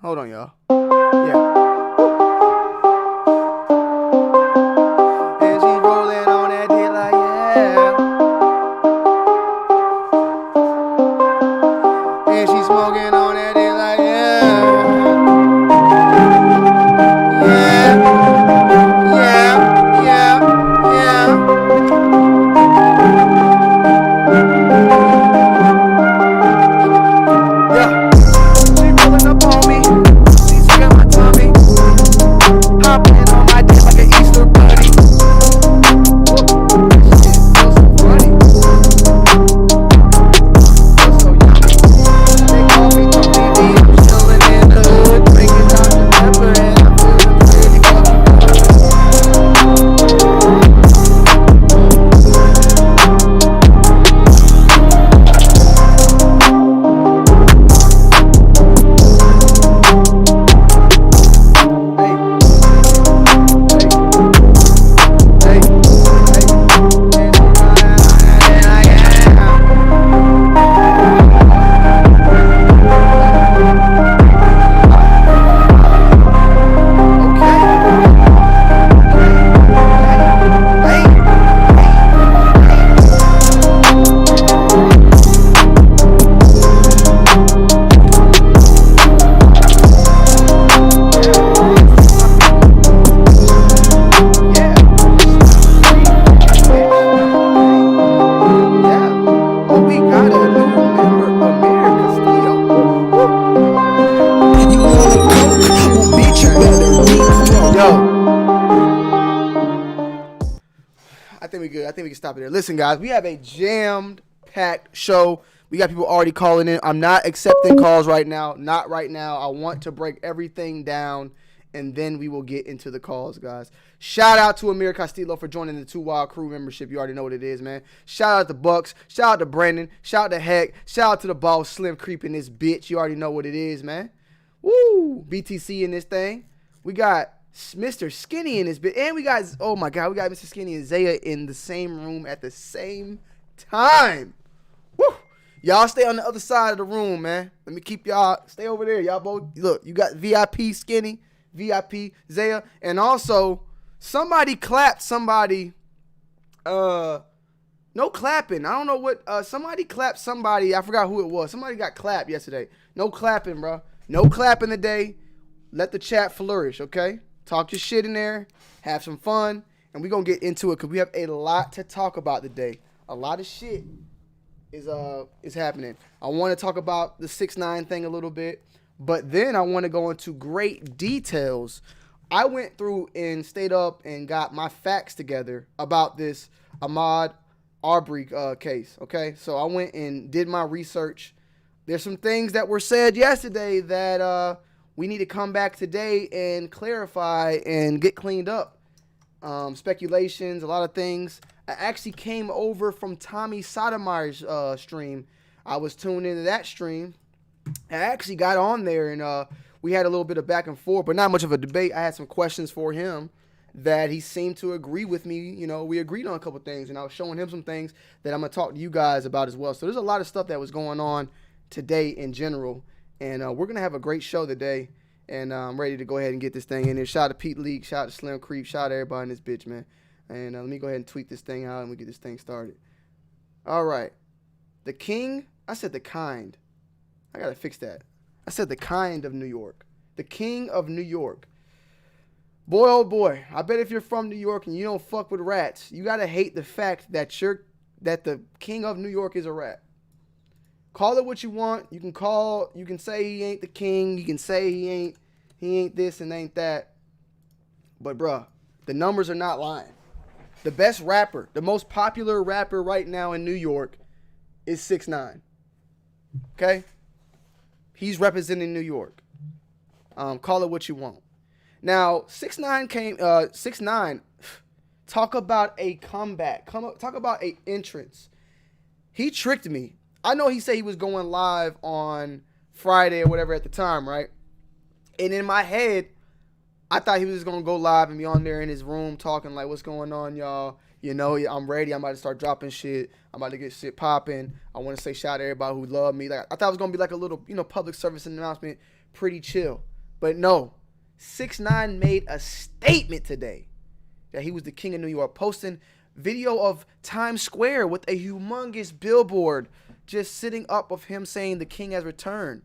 Hold on, y'all. Yeah. And she's rolling on that dick like, yeah. And she's smoking on that dick like, yeah. Yeah. Yeah. Yeah. Yeah. I think we can stop it there. Listen, guys, we have a jammed-packed show. We got people already calling in. I'm not accepting calls right now. Not right now. I want to break everything down, and then we will get into the calls, guys. Shout out to Amir Castillo for joining the Two Wild Crew membership. You already know what it is, man. Shout out to Bucks. Shout out to Brandon. Shout out to Heck. Shout out to the boss, Slim creeping this bitch. You already know what it is, man. Woo! BTC in this thing. We got Mr. Skinny in this bit. And we got, oh my God, we got Mr. Skinny and Zaya in the same room at the same time. Woo! Y'all stay on the other side of the room, man. Let me keep y'all, stay over there. Y'all both, look, you got VIP Skinny, VIP Zaya, and also somebody clapped somebody, no clapping. I don't know what, somebody clapped somebody. I forgot who it was. Somebody got clapped yesterday. No clapping, bro. No clapping today. Let the chat flourish, okay? Talk your shit in there, have some fun, and we're going to get into it because we have a lot to talk about today. A lot of shit is happening. I want to talk about the 6ix9ine thing a little bit, but then I want to go into great details. I went through and stayed up and got my facts together about this Ahmaud Arbery case, okay? So I went and did my research. There's some things that were said yesterday that we need to come back today and clarify and get cleaned up. Speculations, a lot of things. I actually came over from Tommy Sotomayor's stream. I was tuned into that stream. I actually got on there and we had a little bit of back and forth, but not much of a debate. I had some questions for him that he seemed to agree with me. You know, we agreed on a couple things, and I was showing him some things that I'm going to talk to you guys about as well. So there's a lot of stuff that was going on today in general, and we're going to have a great show today, and I'm ready to go ahead and get this thing in there. Shout out to Pete Leak, shout out to Slim Creep, shout out to everybody in this bitch, man. And let me go ahead and tweet this thing out, and we get this thing started. All right. The king, I said the kind. I got to fix that. I said the kind of New York. The king of New York. Boy, oh boy, I bet if you're from New York and you don't fuck with rats, you got to hate the fact that the king of New York is a rat. Call it what you want. You can say he ain't the king. You can say he ain't this and ain't that. But bruh, the numbers are not lying. The best rapper, the most popular rapper right now in New York is 6ix9ine. Okay? He's representing New York. Call it what you want. Now, 6ix9ine, talk about a comeback. Talk about a entrance. He tricked me. I know he said he was going live on Friday or whatever at the time, right? And in my head, I thought he was just going to go live and be on there in his room talking like, what's going on, y'all? You know, I'm ready. I'm about to start dropping shit. I'm about to get shit popping. I want to say shout out to everybody who loved me. Like, I thought it was going to be like a little, public service announcement. Pretty chill. But no. 6ix9ine made a statement today that he was the king of New York, posting video of Times Square with a humongous billboard just sitting up of him saying the king has returned,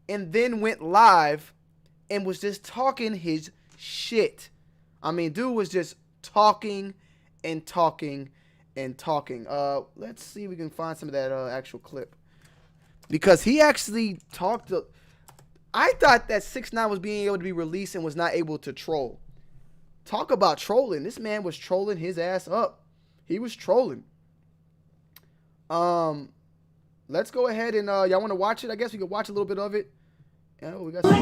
and then went live and was just talking his shit. I mean, dude was just talking and talking and talking. Let's see if we can find some of that actual clip, because he actually talked. I thought that 6ix9ine was being able to be released and was not able to troll. Talk about trolling. This man was trolling his ass up. He was trolling. Let's go ahead and y'all want to watch it? I guess we could watch a little bit of it. Yeah, we got some.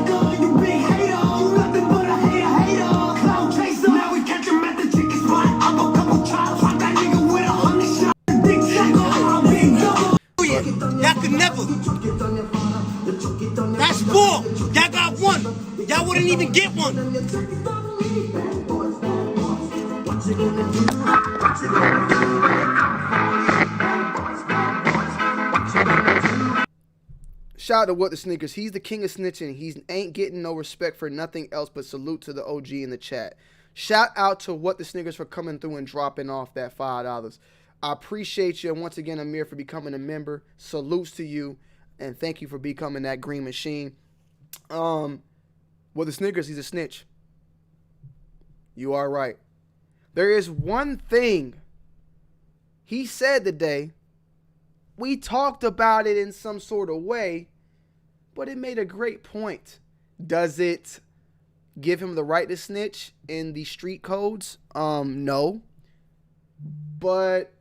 Y'all could never. That's 4. Y'all got 1. Y'all wouldn't even get 1. Shout out to What the Sneakers. He's the king of snitching. He ain't getting no respect for nothing else but salute to the OG in the chat. Shout out to What the Sneakers for coming through and dropping off that $5. I appreciate you. And once again, Amir, for becoming a member. Salutes to you. And thank you for becoming that green machine. What the Sneakers, he's a snitch. You are right. There is one thing he said today. We talked about it in some sort of way, but it made a great point. Does it give him the right to snitch in the street codes? No. But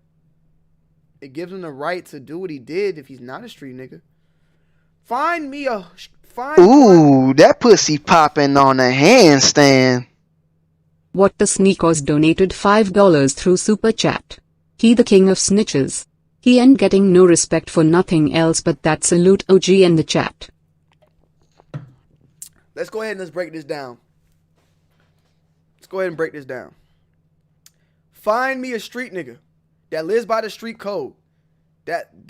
it gives him the right to do what he did if he's not a street nigga. Ooh, that pussy popping on a handstand. What the Sneakers donated $5 through Super Chat. He the king of snitches. He ain't getting no respect for nothing else but that salute OG in the chat. Let's go ahead and let's break this down. Find me a street nigga that lives by the street code, that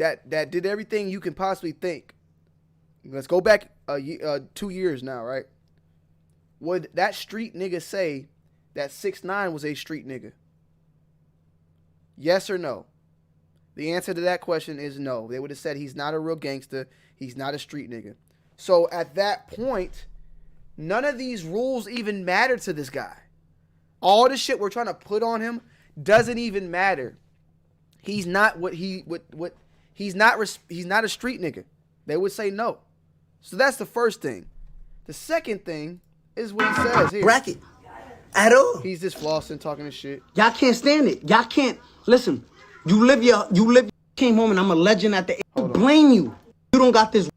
did everything you can possibly think. Let's go back 2 years now, right? Would that street nigga say that 6ix9ine was a street nigga? Yes or no? The answer to that question is no. They would have said he's not a real gangster. He's not a street nigga. So at that point, none of these rules even matter to this guy. All the shit we're trying to put on him doesn't even matter. He's not he's not a street nigga. They would say no. So that's the first thing. The second thing is what he says here. Bracket. At all. He's just flossing, talking this shit. Y'all can't stand it. Y'all can't. Listen, you came home and I'm a legend at the end. Blame you. You don't got this.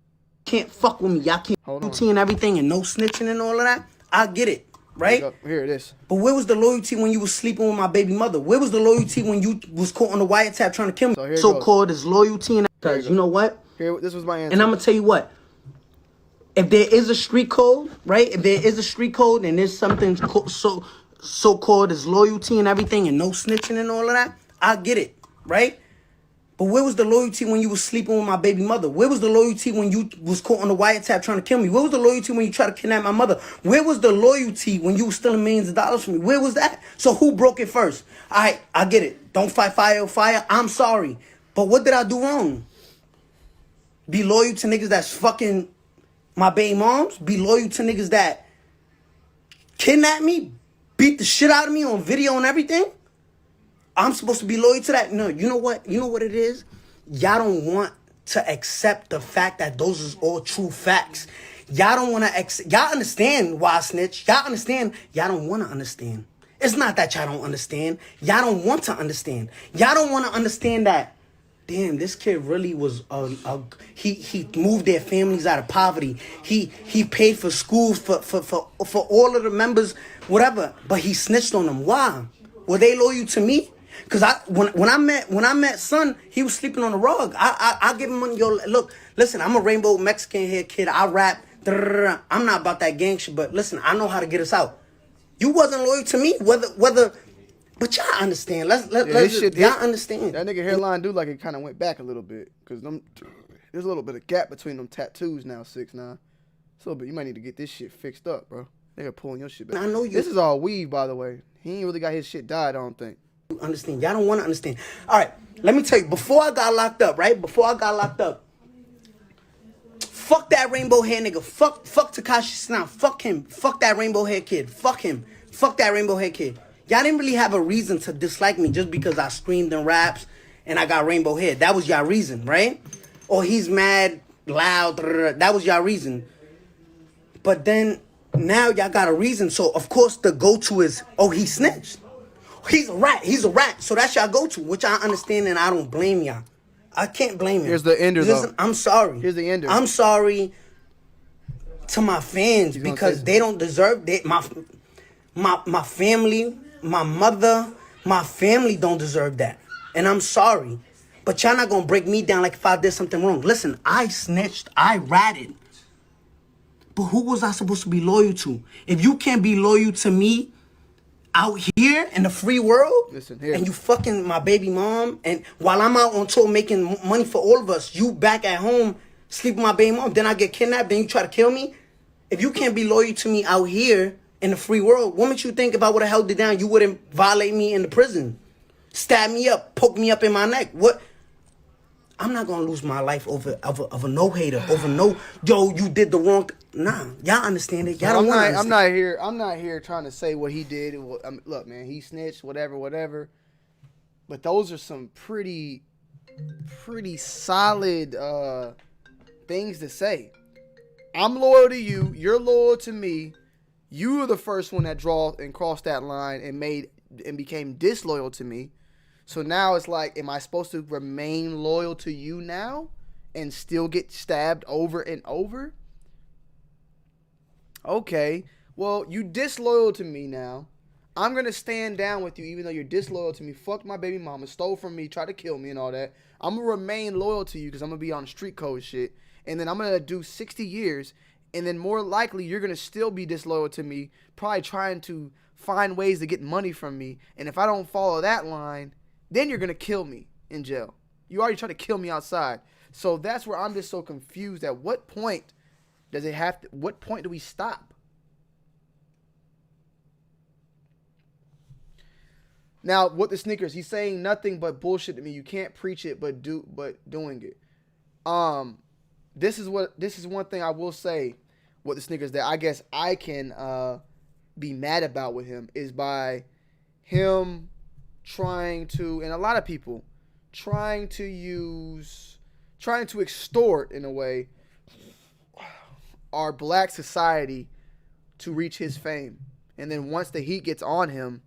Can't fuck with me. Y'all can't loyalty and everything and no snitching and all of that. I get it. Right? Here it is. But where was the loyalty when you was sleeping with my baby mother? Where was the loyalty when you was caught on the wiretap trying to kill me? So-called is loyalty and because you know what? This was my answer. And I'm gonna tell you what. If there is a street code, right? If there is a street code and there's something so-called his loyalty and everything and no snitching and all of that, I get it, right? But where was the loyalty when you was sleeping with my baby mother? Where was the loyalty when you was caught on the wiretap trying to kill me? Where was the loyalty when you tried to kidnap my mother? Where was the loyalty when you was stealing millions of dollars from me? Where was that? So who broke it first? All right, I get it. Don't fight fire with fire. I'm sorry. But what did I do wrong? Be loyal to niggas that's fucking my baby moms? Be loyal to niggas that kidnap me? Beat the shit out of me on video and everything? I'm supposed to be loyal to that? No, you know what? You know what it is? Y'all don't want to accept the fact that those is all true facts. Y'all don't want to accept. Y'all understand why I snitch. Y'all understand. Y'all don't want to understand. It's not that y'all don't understand. Y'all don't want to understand. Y'all don't want to understand that, damn, this kid really was he moved their families out of poverty. He paid for schools for all of the members, whatever. But he snitched on them. Why? Were they loyal to me? Cause when I met Son, he was sleeping on the rug. I give him money. Yo, look, listen, I'm a rainbow Mexican hair kid. I rap. I'm not about that gang shit, but listen, I know how to get us out. You wasn't loyal to me, whether. But y'all understand. Y'all understand. That nigga hairline do like it kind of went back a little bit, cause there's a little bit of gap between them tattoos now. 6ix9ine. So, but you might need to get this shit fixed up, bro. Nigga pulling your shit back. I know you. This is all weave, by the way. He ain't really got his shit dyed, I don't think. Understand. Y'all don't want to understand. All right, let me tell you. Before I got locked up, right? Before I got locked up, fuck that rainbow hair nigga. Fuck Tekashi Snout. Fuck him. Fuck that rainbow hair kid. Fuck him. Fuck that rainbow hair kid. Y'all didn't really have a reason to dislike me just because I screamed in raps and I got rainbow hair. That was y'all reason, right? Or he's mad, loud. That was y'all reason. But then now y'all got a reason. So of course the go-to is, oh, he snitched. He's a rat. He's a rat. So that's y'all go-to, which I understand and I don't blame y'all. I can't blame y'all. Here's the ender, though. I'm sorry. Here's the ender. I'm sorry to my fans because they don't deserve that. My family, my mother, my family don't deserve that. And I'm sorry. But y'all not going to break me down like if I did something wrong. Listen, I snitched. I ratted. But who was I supposed to be loyal to? If you can't be loyal to me out here in the free world, listen, here. And you fucking my baby mom, and while I'm out on tour making money for all of us, you back at home sleep with my baby mom, then I get kidnapped, then you try to kill me? If you can't be loyal to me out here in the free world, what makes you think if I would have held it down, you wouldn't violate me in the prison? Stab me up, poke me up in my neck. What? I'm not gonna lose my life over a no hater, over no, yo, you did the wrong Nah, y'all understand it. Y'all don't want to understand. I'm not here trying to say what he did. Look, man, he snitched, whatever. But those are some pretty solid things to say. I'm loyal to you. You're loyal to me. You were the first one that draw and crossed that line and became disloyal to me. So now it's like, am I supposed to remain loyal to you now and still get stabbed over and over? Okay, well, you disloyal to me now. I'm going to stand down with you even though you're disloyal to me. Fucked my baby mama, stole from me, tried to kill me and all that. I'm going to remain loyal to you because I'm going to be on street code shit. And then I'm going to do 60 years. And then more likely you're going to still be disloyal to me, probably trying to find ways to get money from me. And if I don't follow that line, then you're going to kill me in jail. You already tried to kill me outside. So that's where I'm just so confused. At what point does it have to, what point do we stop? Now, what the sneakers, he's saying nothing but bullshit to me. You can't preach it, but doing it. This is one thing I will say with the sneakers that I guess I can be mad about with him is by him trying to, and a lot of people trying to extort in a way our black society to reach his fame. And then once the heat gets on him,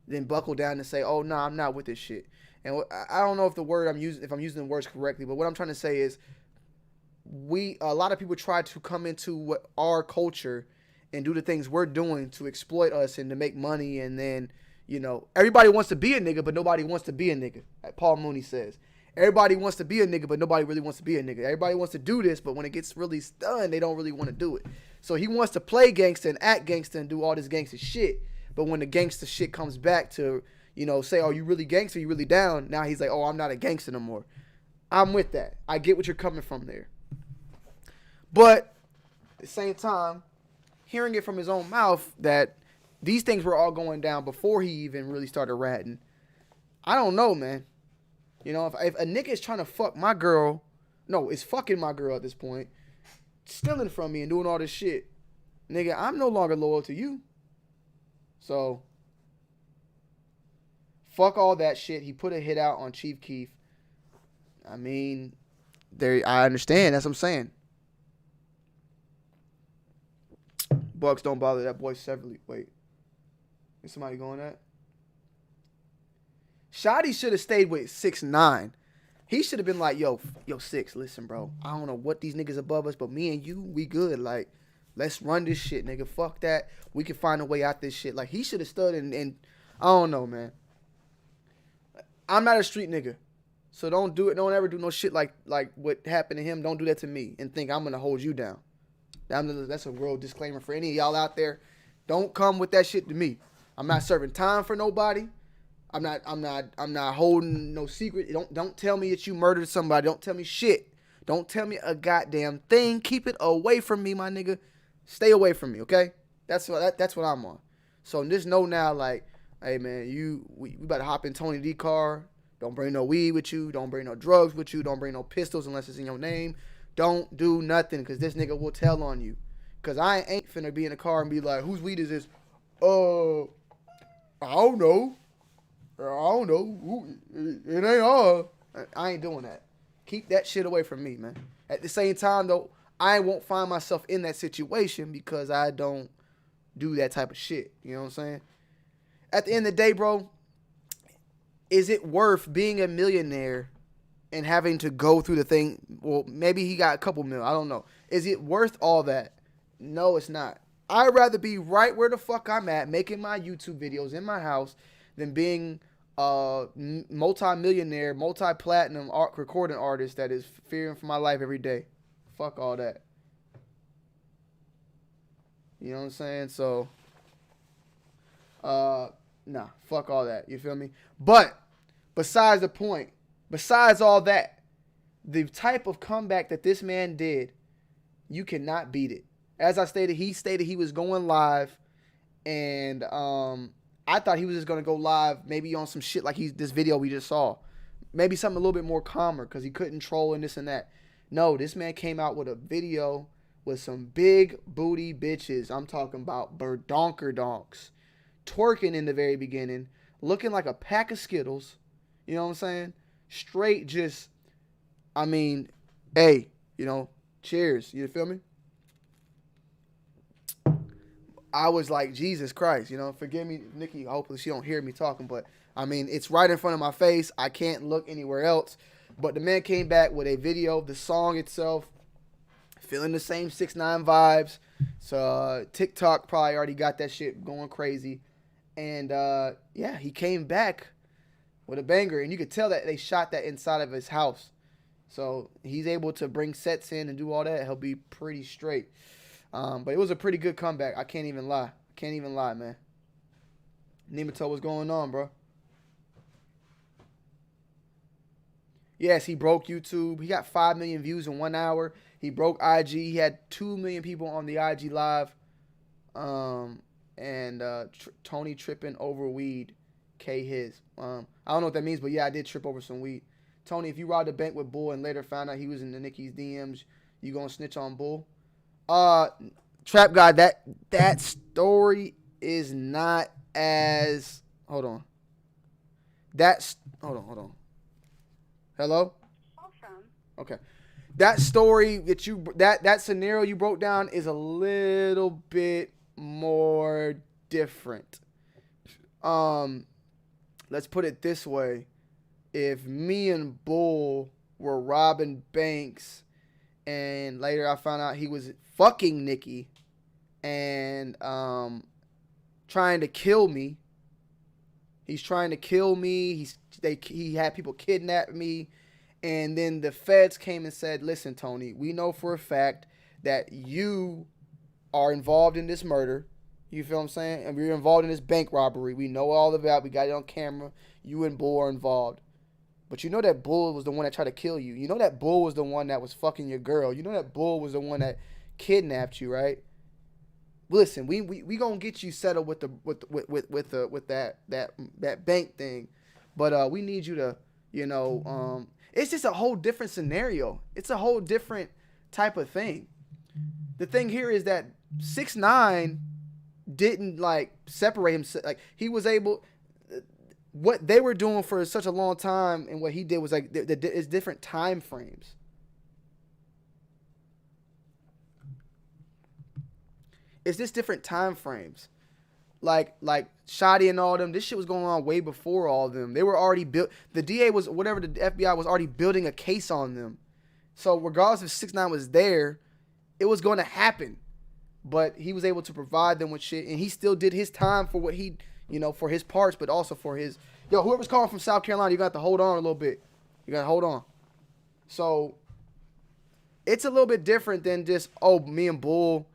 then buckle down and say, oh, no, I'm not with this shit. And I don't know if I'm using the words correctly, but what I'm trying to say is a lot of people try to come into our culture and do the things we're doing to exploit us and to make money. And then, everybody wants to be a nigga, but nobody wants to be a nigga. Like Paul Mooney says. Everybody wants to be a nigga, but nobody really wants to be a nigga. Everybody wants to do this, but when it gets really done, they don't really want to do it. So he wants to play gangster and act gangster and do all this gangster shit. But when the gangster shit comes back to, you know, say, oh, you really gangster, you really down, now he's like, oh, I'm not a gangster no more. I'm with that. I get what you're coming from there. But at the same time, hearing it from his own mouth that these things were all going down before he even really started ratting, I don't know, man. You know, if a nigga is trying to fuck my girl, no, it's fucking my girl at this point, stealing from me and doing all this shit, nigga, I'm no longer loyal to you. So, fuck all that shit. He put a hit out on Chief Keef. I mean, I understand. That's what I'm saying. Bucks don't bother that boy severely. Wait. Is somebody going at? Shotty should have stayed with 6ix9ine. He should have been like, yo, Six, listen, bro. I don't know what these niggas above us, but me and you, we good. Like, let's run this shit, nigga. Fuck that. We can find a way out this shit. Like, he should have stood and I don't know, man. I'm not a street nigga. So don't do it. Don't ever do no shit like what happened to him. Don't do that to me and think I'm going to hold you down. That's a real disclaimer for any of y'all out there. Don't come with that shit to me. I'm not serving time for nobody. I'm not holding no secret. Don't tell me that you murdered somebody. Don't tell me shit. Don't tell me a goddamn thing. Keep it away from me, my nigga. Stay away from me, okay? That's what I'm on. So just know now, like, hey man, we about to hop in Tony D car. Don't bring no weed with you. Don't bring no drugs with you. Don't bring no pistols unless it's in your name. Don't do nothing because this nigga will tell on you. Because I ain't finna be in the car and be like, whose weed is this? I don't know. It ain't all. I ain't doing that. Keep that shit away from me, man. At the same time, though, I won't find myself in that situation because I don't do that type of shit. You know what I'm saying? At the end of the day, bro, is it worth being a millionaire and having to go through the thing? Well, maybe he got a couple mil. I don't know. Is it worth all that? No, it's not. I'd rather be right where the fuck I'm at, making my YouTube videos in my house, than being a multi-millionaire, multi-platinum recording artist that is fearing for my life every day. Fuck all that. You know what I'm saying? So, nah, fuck all that. You feel me? But, besides the point, besides all that, the type of comeback that this man did, you cannot beat it. As I stated, he was going live, and I thought he was just gonna go live, maybe on some shit like this video we just saw, maybe something a little bit more calmer because he couldn't troll and this and that. No, this man came out with a video with some big booty bitches. I'm talking about donks, twerking in the very beginning, looking like a pack of Skittles. You know what I'm saying? Straight, just, I mean, hey, you know, cheers. You feel me? I was like, Jesus Christ, you know, forgive me, Nikki. Hopefully she don't hear me talking, but I mean, it's right in front of my face. I can't look anywhere else. But the man came back with a video of the song itself, feeling the same 6ix9ine vibes. So TikTok probably already got that shit going crazy. And yeah, he came back with a banger, and you could tell that they shot that inside of his house. So he's able to bring sets in and do all that. He'll be pretty straight. But it was a pretty good comeback. I can't even lie. Man. Nemato, what's going on, bro? Yes, he broke YouTube. He got 5 million views in 1 hour. He broke IG. He had 2 million people on the IG live. Tony tripping over weed. K his. I don't know what that means, but yeah, I did trip over some weed. Tony, if you robbed a bank with Bull and later found out he was in the Nicki's DMs, you gonna snitch on Bull? Trap God, that story is not as, hold on. Hold on. Hello? Awesome. Okay. That story that scenario you broke down is a little bit more different. Let's put it this way. If me and Bull were robbing banks and later I found out he was fucking Nicki and trying to kill me. He's trying to kill me. He had people kidnap me. And then the feds came and said, listen, Tony, we know for a fact that you are involved in this murder. You feel what I'm saying? And we were involved in this bank robbery. We know all about. We got it on camera. You and Bull are involved. But you know that Bull was the one that tried to kill you. You know that Bull was the one that was fucking your girl. You know that Bull was the one that kidnapped you, right? Listen, we gonna get you settled with that bank thing, but we need you to, it's just a whole different scenario. It's a whole different type of thing. The thing here is that 6ix9ine didn't like separate himself. Like he was able. What they were doing for such a long time and what he did was like it's different time frames. It's just different time frames. Like Shotty and all them, this shit was going on way before all of them. They were already built. The DA was, whatever, the FBI was already building a case on them. So regardless if 6ix9ine was there, it was going to happen. But he was able to provide them with shit, and he still did his time for what he, for his parts, but also for his, whoever's calling from South Carolina, you got to hold on a little bit. You got to hold on. So it's a little bit different than just, me and Bull,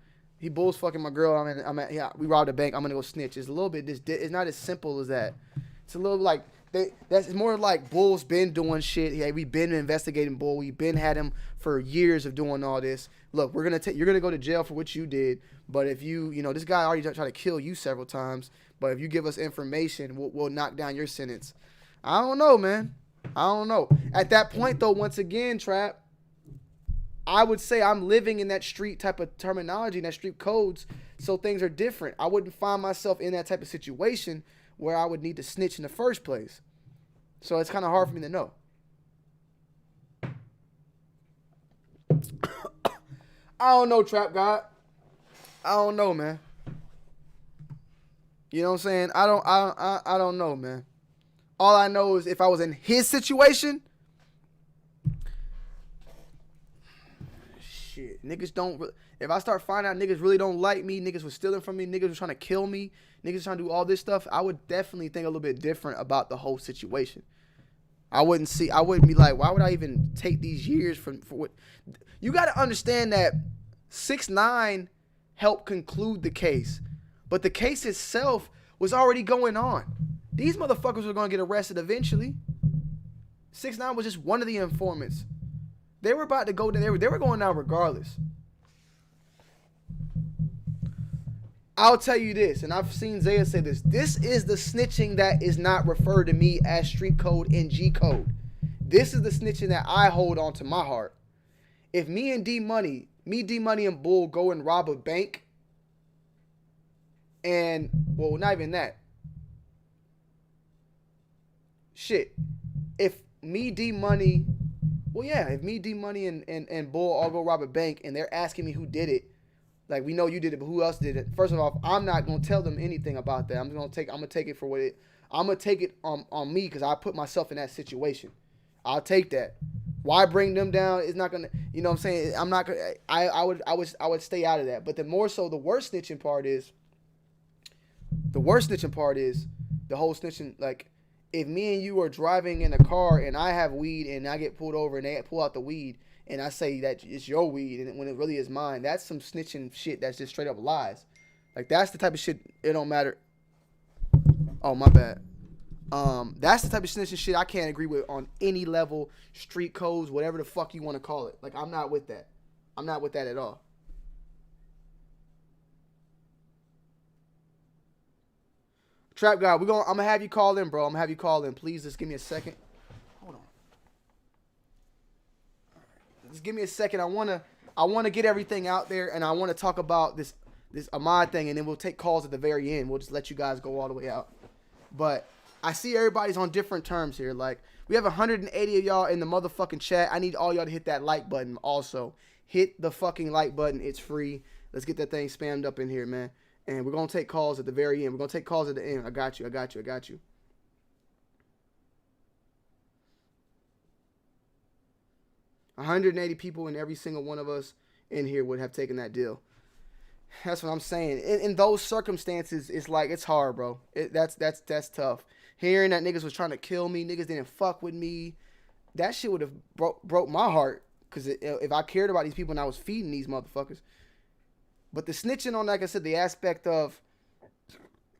Bull's fucking my girl. We robbed a bank. I'm gonna go snitch. It's a little bit. It's not as simple as that. It's a little like it's more like Bull's been doing shit. Yeah, we've been investigating Bull. We've been had him for years of doing all this. Look, you're gonna go to jail for what you did. But if this guy already tried to kill you several times. But if you give us information, we'll knock down your sentence. I don't know, man. I don't know. At that point, though, once again, Trap, I would say I'm living in that street type of terminology, in that street codes, so things are different. I wouldn't find myself in that type of situation where I would need to snitch in the first place. So it's kind of hard for me to know. I don't know, Trap God. I don't know, man. You know what I'm saying? I don't know, man. All I know is if I was in his situation, shit, niggas don't. If I start finding out niggas really don't like me, niggas was stealing from me, niggas was trying to kill me, niggas trying to do all this stuff, I would definitely think a little bit different about the whole situation. I wouldn't be like, why would I even take these years for what? You got to understand that 6ix9ine helped conclude the case, but the case itself was already going on. These motherfuckers were going to get arrested eventually. 6ix9ine was just one of the informants. They were about to go down. They were going down regardless. I'll tell you this, and I've seen Zaya say this. This is the snitching that is not referred to me as street code and G code. This is the snitching that I hold on to my heart. If me and D-Money and Bull go and rob a bank, and, well, not even that. Shit. If me, D-Money, and Bull all go rob a bank and they're asking me who did it, like, we know you did it, but who else did it? First of all, I'm not going to tell them anything about that. I'm going to take it for what it, I'm going to take it on me because I put myself in that situation. I'll take that. Why bring them down? It's not going to, you know what I'm saying? I'm not going to, I would stay out of that. But the worst snitching part is the whole snitching, like, if me and you are driving in a car and I have weed and I get pulled over and they pull out the weed and I say that it's your weed and when it really is mine, that's some snitching shit that's just straight up lies. Like, that's the type of shit, it don't matter. Oh, my bad. That's the type of snitching shit I can't agree with on any level, street codes, whatever the fuck you want to call it. Like, I'm not with that. I'm not with that at all. Trap God, I'm gonna have you call in, bro. I'm gonna have you call in. Please, just give me a second. Hold on. Just give me a second. I wanna get everything out there, and I wanna talk about this Ahmaud thing, and then we'll take calls at the very end. We'll just let you guys go all the way out. But I see everybody's on different terms here. Like, we have 180 of y'all in the motherfucking chat. I need all y'all to hit that like button also. Hit the fucking like button. It's free. Let's get that thing spammed up in here, man. And we're going to take calls at the very end. We're going to take calls at the end. I got you. 180 people, and every single one of us in here would have taken that deal. That's what I'm saying. In those circumstances, it's like, it's hard, bro. That's tough. Hearing that niggas was trying to kill me, niggas didn't fuck with me, that shit would have broke my heart. Because if I cared about these people and I was feeding these motherfuckers. But the snitching on, like I said, the aspect of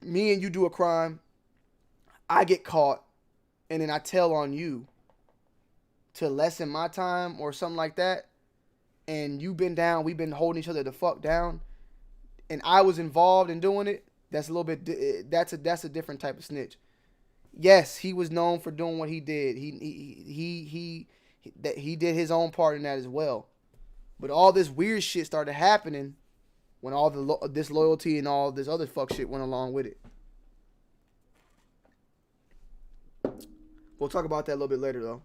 me and you do a crime, I get caught, and then I tell on you to lessen my time or something like that, and you've been down, we've been holding each other the fuck down, and I was involved in doing it, that's a little bit, that's a different type of snitch. Yes, he was known for doing what he did. He did his own part in that as well. But all this weird shit started happening when all the disloyalty and all this other fuck shit went along with it. We'll talk about that a little bit later, though.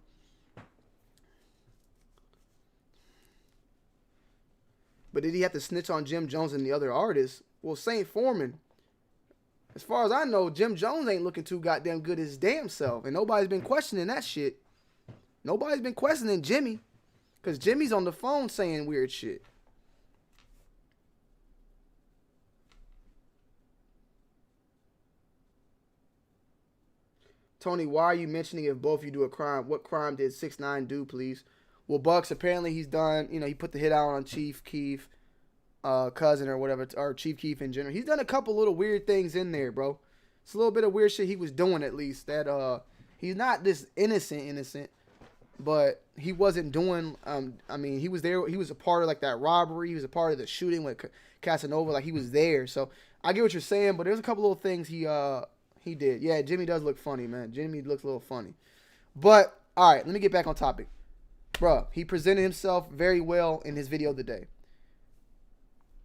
But did he have to snitch on Jim Jones and the other artists? Well, St. Foreman, as far as I know, Jim Jones ain't looking too goddamn good his damn self. And nobody's been questioning that shit. Nobody's been questioning Jimmy. Because Jimmy's on the phone saying weird shit. Tony, why are you mentioning if both of you do a crime? What crime did 6ix9ine do, please? Well, Bucks, apparently he's done, he put the hit out on Chief Keef, cousin or whatever, or Chief Keef in general. He's done a couple little weird things in there, bro. It's a little bit of weird shit he was doing, at least. That he's not this innocent, but he wasn't doing, he was there. He was a part of, like, that robbery. He was a part of the shooting with Casanova. Like, he was there. So, I get what you're saying, but there's a couple little things he did. Yeah, Jimmy does look funny, man. Jimmy looks a little funny. But, all right, let me get back on topic. Bruh, he presented himself very well in his video today.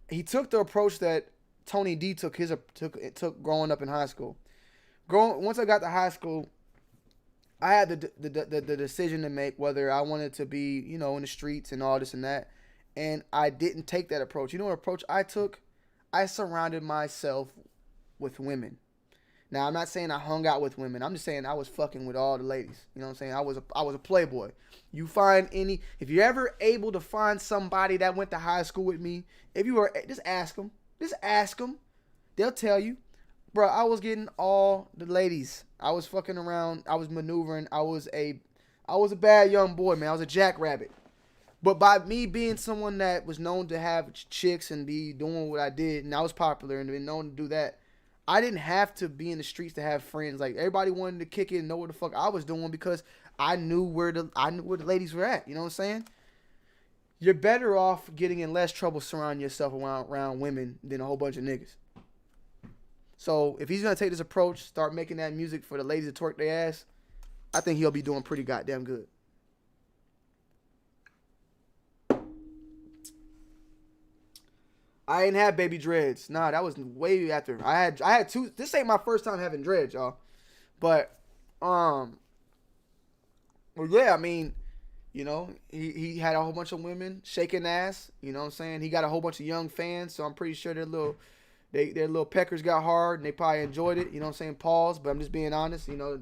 He took the approach that Tony D took growing up in high school. Once I got to high school, I had the decision to make whether I wanted to be, in the streets and all this and that. And I didn't take that approach. You know what approach I took? I surrounded myself with women. Now, I'm not saying I hung out with women. I'm just saying I was fucking with all the ladies. You know what I'm saying? I was a playboy. You find if you're ever able to find somebody that went to high school with me, if you were, just ask them. Just ask them. They'll tell you. Bro, I was getting all the ladies. I was fucking around. I was maneuvering. I was a bad young boy, man. I was a jackrabbit. But by me being someone that was known to have chicks and be doing what I did, and I was popular and been known to do that, I didn't have to be in the streets to have friends. Like, everybody wanted to kick it and know what the fuck I was doing because I knew where the ladies were at. You know what I'm saying? You're better off getting in less trouble surrounding yourself around women than a whole bunch of niggas. So if he's gonna take this approach, start making that music for the ladies to twerk their ass, I think he'll be doing pretty goddamn good. I ain't had baby dreads. Nah, that was way after. I had two. This ain't my first time having dreads, y'all. But, well, yeah, I mean, he had a whole bunch of women shaking ass. You know what I'm saying? He got a whole bunch of young fans, so I'm pretty sure their little peckers got hard and they probably enjoyed it. You know what I'm saying? Pause, but I'm just being honest. We're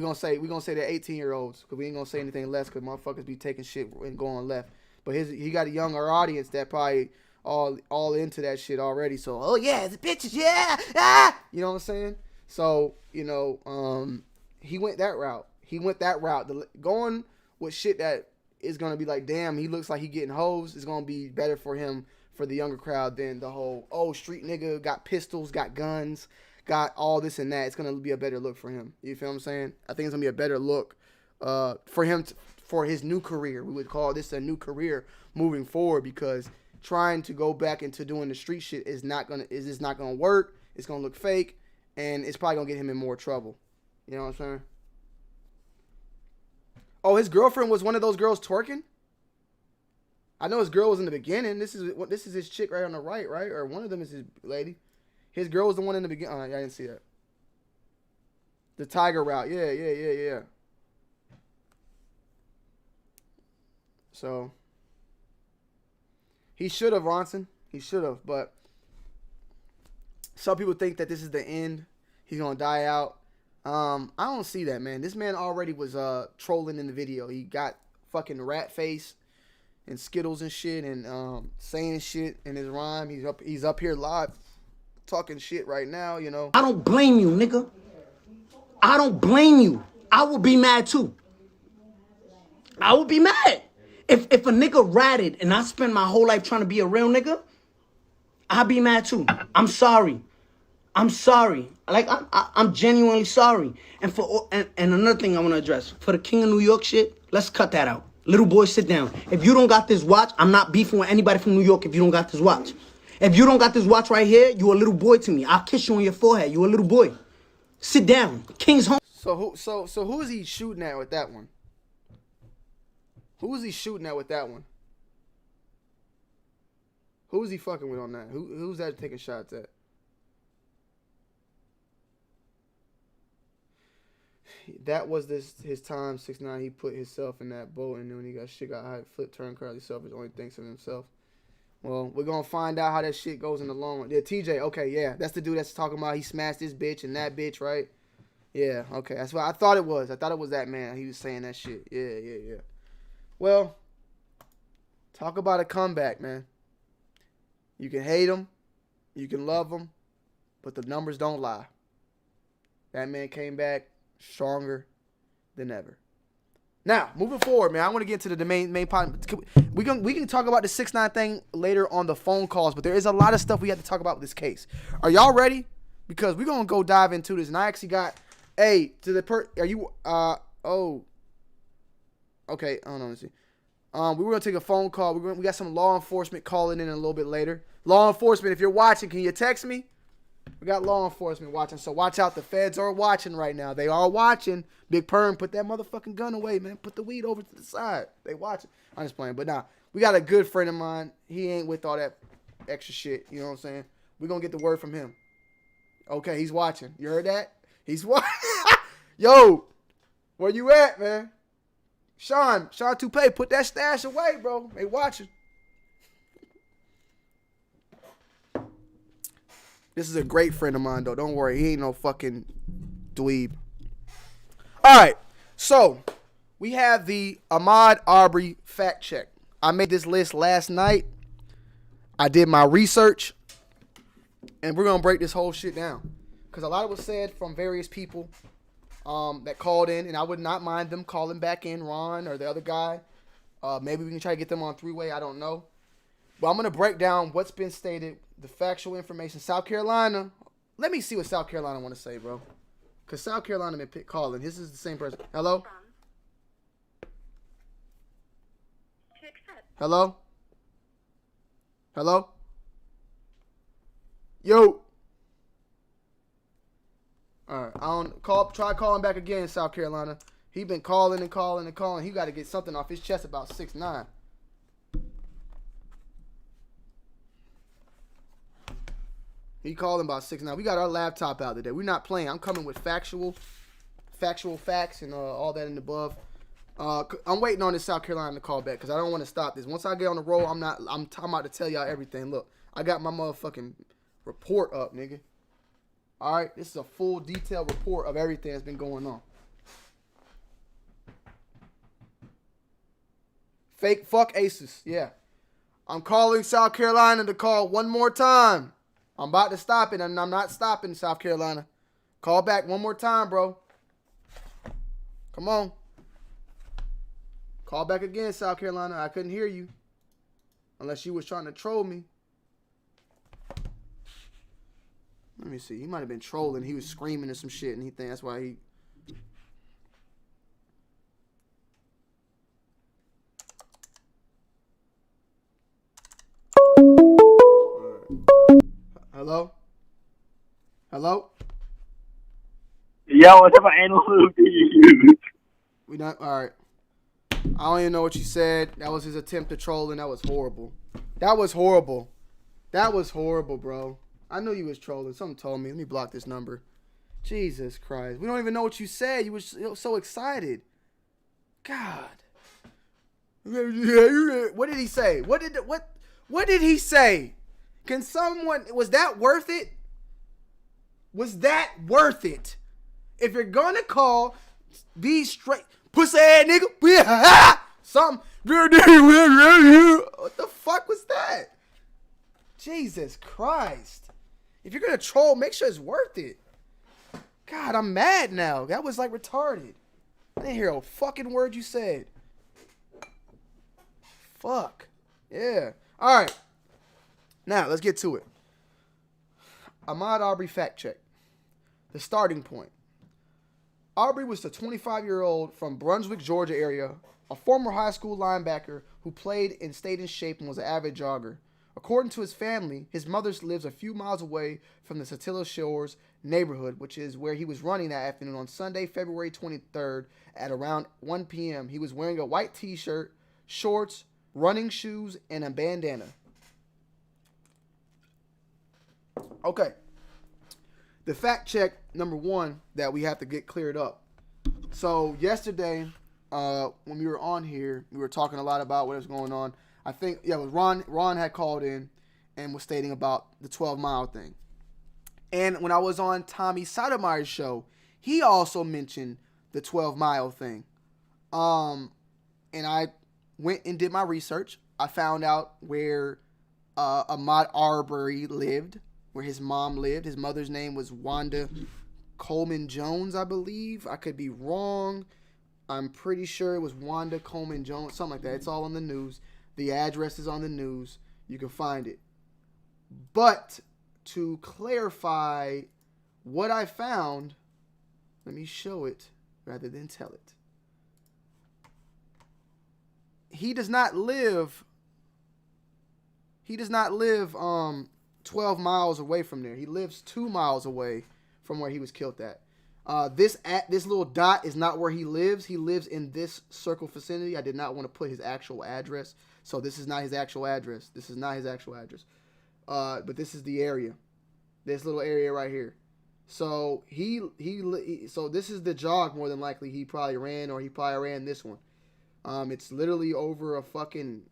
gonna say they're 18-year-olds because we ain't gonna say anything less because motherfuckers be taking shit and going left. But he got a younger audience that probably all into that shit already. So, oh yeah, the bitches, yeah, you know what I'm saying? So, he went that route. Going with shit that is gonna be like, damn, he looks like he getting hoes is gonna be better for him, for the younger crowd, than the whole, street nigga, got pistols, got guns, got all this and that. It's gonna be a better look for him. You feel what I'm saying? I think it's gonna be a better look for him for his new career. We would call this a new career moving forward, because trying to go back into doing the street shit is just not gonna work. It's gonna look fake, and it's probably gonna get him in more trouble. You know what I'm saying? Oh, his girlfriend was one of those girls twerking? I know his girl was in the beginning. This is his chick right on the right? Or one of them is his lady. His girl was the one in the beginning. I didn't see that. The tiger route. Yeah. So he should have, Ronson. He should have, but some people think that this is the end. He's gonna die out. I don't see that, man. This man already was trolling in the video. He got fucking rat face and Skittles and shit, and saying shit in his rhyme. He's up here live talking shit right now, I don't blame you, nigga. I don't blame you. I would be mad too. I would be mad. If a nigga ratted and I spend my whole life trying to be a real nigga, I'd be mad too. I'm sorry. I'm sorry. Like, I'm genuinely sorry. And and another thing I want to address. For the King of New York shit, let's cut that out. Little boy, sit down. If you don't got this watch, I'm not beefing with anybody from New York if you don't got this watch. If you don't got this watch right here, you a little boy to me. I'll kiss you on your forehead. You a little boy. Sit down. King's home. So who is he shooting at with that one? Who is he shooting at with that one? Who is he fucking with on that? Who's that taking shots at? That was his time. 6ix9ine. He put himself in that boat, and then when he got high, flip, turn, curl, himself is only thinks of himself. Well, we're gonna find out how that shit goes in the long run. Yeah, TJ. Okay, yeah, that's the dude that's talking about he smashed this bitch and that bitch, right? Yeah, okay, that's what I thought it was. I thought it was that man. He was saying that shit. Yeah. Well, talk about a comeback, man. You can hate him, you can love him, but the numbers don't lie. That man came back stronger than ever. Now, moving forward, man, I want to get to the main part. We can talk about the 6ix9ine thing later on the phone calls, but there is a lot of stuff we have to talk about with this case. Are y'all ready? Because we're gonna go dive into this, and I actually got are you okay, hold on, let's see. We were gonna take a phone call. We got some law enforcement calling in a little bit later. Law enforcement, if you're watching, can you text me? We got law enforcement watching, so watch out. The feds are watching right now. They are watching. Big Perm, put that motherfucking gun away, man. Put the weed over to the side. They watching. I'm just playing. But nah, we got a good friend of mine. He ain't with all that extra shit. You know what I'm saying? We're going to get the word from him. Okay, he's watching. You heard that? He's watching. Yo, where you at, man? Sean Toupee, put that stash away, bro. They watching. This is a great friend of mine, though. Don't worry. He ain't no fucking dweeb. All right. So, we have the Ahmaud Arbery fact check. I made this list last night. I did my research. And we're going to break this whole shit down. Because a lot was said from various people that called in. And I would not mind them calling back in, Ron or the other guy. Maybe we can try to get them on three-way. I don't know. But I'm going to break down what's been stated, the factual information. South Carolina. Let me see what South Carolina want to say, bro. Because South Carolina been calling. This is the same person. Hello? Hello? Hello? Yo. All right. Try calling back again, South Carolina. He been calling and calling and calling. He got to get something off his chest about 6ix9ine. He calling about 6ix9ine. We got our laptop out today. We're not playing. I'm coming with factual facts and all that and above. I'm waiting on this South Carolina to call back because I don't want to stop this. Once I get on the roll, I'm about to tell y'all everything. Look, I got my motherfucking report up, nigga. All right, this is a full detailed report of everything that's been going on. Fuck aces, yeah. I'm calling South Carolina to call one more time. I'm about to stop it, and I'm not stopping, South Carolina. Call back one more time, bro. Come on. Call back again, South Carolina. I couldn't hear you. Unless you was trying to troll me. Let me see. He might have been trolling. He was screaming or some shit, and he think that's why he... Hello? Hello? Yo, what's up, animal? We not... Alright. I don't even know what you said. That was his attempt to troll, and that was horrible. That was horrible. That was horrible, bro. I knew you was trolling. Something told me. Let me block this number. Jesus Christ. We don't even know what you said. You was so excited. God. What did he say? What did he say? Can someone... Was that worth it? Was that worth it? If you're gonna call, be straight. Pussy ass nigga. Something. What the fuck was that? Jesus Christ. If you're gonna troll, make sure it's worth it. God, I'm mad now. That was like retarded. I didn't hear a fucking word you said. Fuck. Yeah. All right. Now, let's get to it. Ahmaud Arbery fact check. The starting point. Arbery was the 25-year-old from Brunswick, Georgia area, a former high school linebacker who played and stayed in shape and was an avid jogger. According to his family, his mother lives a few miles away from the Satilla Shores neighborhood, which is where he was running that afternoon on Sunday, February 23rd at around 1 p.m. He was wearing a white t-shirt, shorts, running shoes, and a bandana. Okay. The fact check number one that we have to get cleared up. So yesterday, when we were on here, we were talking a lot about what was going on. I think, it was Ron. Ron had called in and was stating about the 12-mile thing. And when I was on Tommy Sotomayor's show, he also mentioned the 12-mile thing. And I went and did my research. I found out where Ahmaud Arbery lived, where his mom lived. His mother's name was Wanda Coleman Jones, I believe. I could be wrong. I'm pretty sure it was Wanda Coleman Jones, something like that. It's all on the news. The address is on the news. You can find it. But to clarify what I found, let me show it rather than tell it. He does not live 12 miles away from there. He lives 2 miles away from where he was killed at. This little dot is not where he lives. He lives in this circle vicinity. I did not want to put his actual address. So this is not his actual address. But this is the area. This little area right here. So so this is the jog more than likely he probably ran, or he probably ran this one. It's literally over a fucking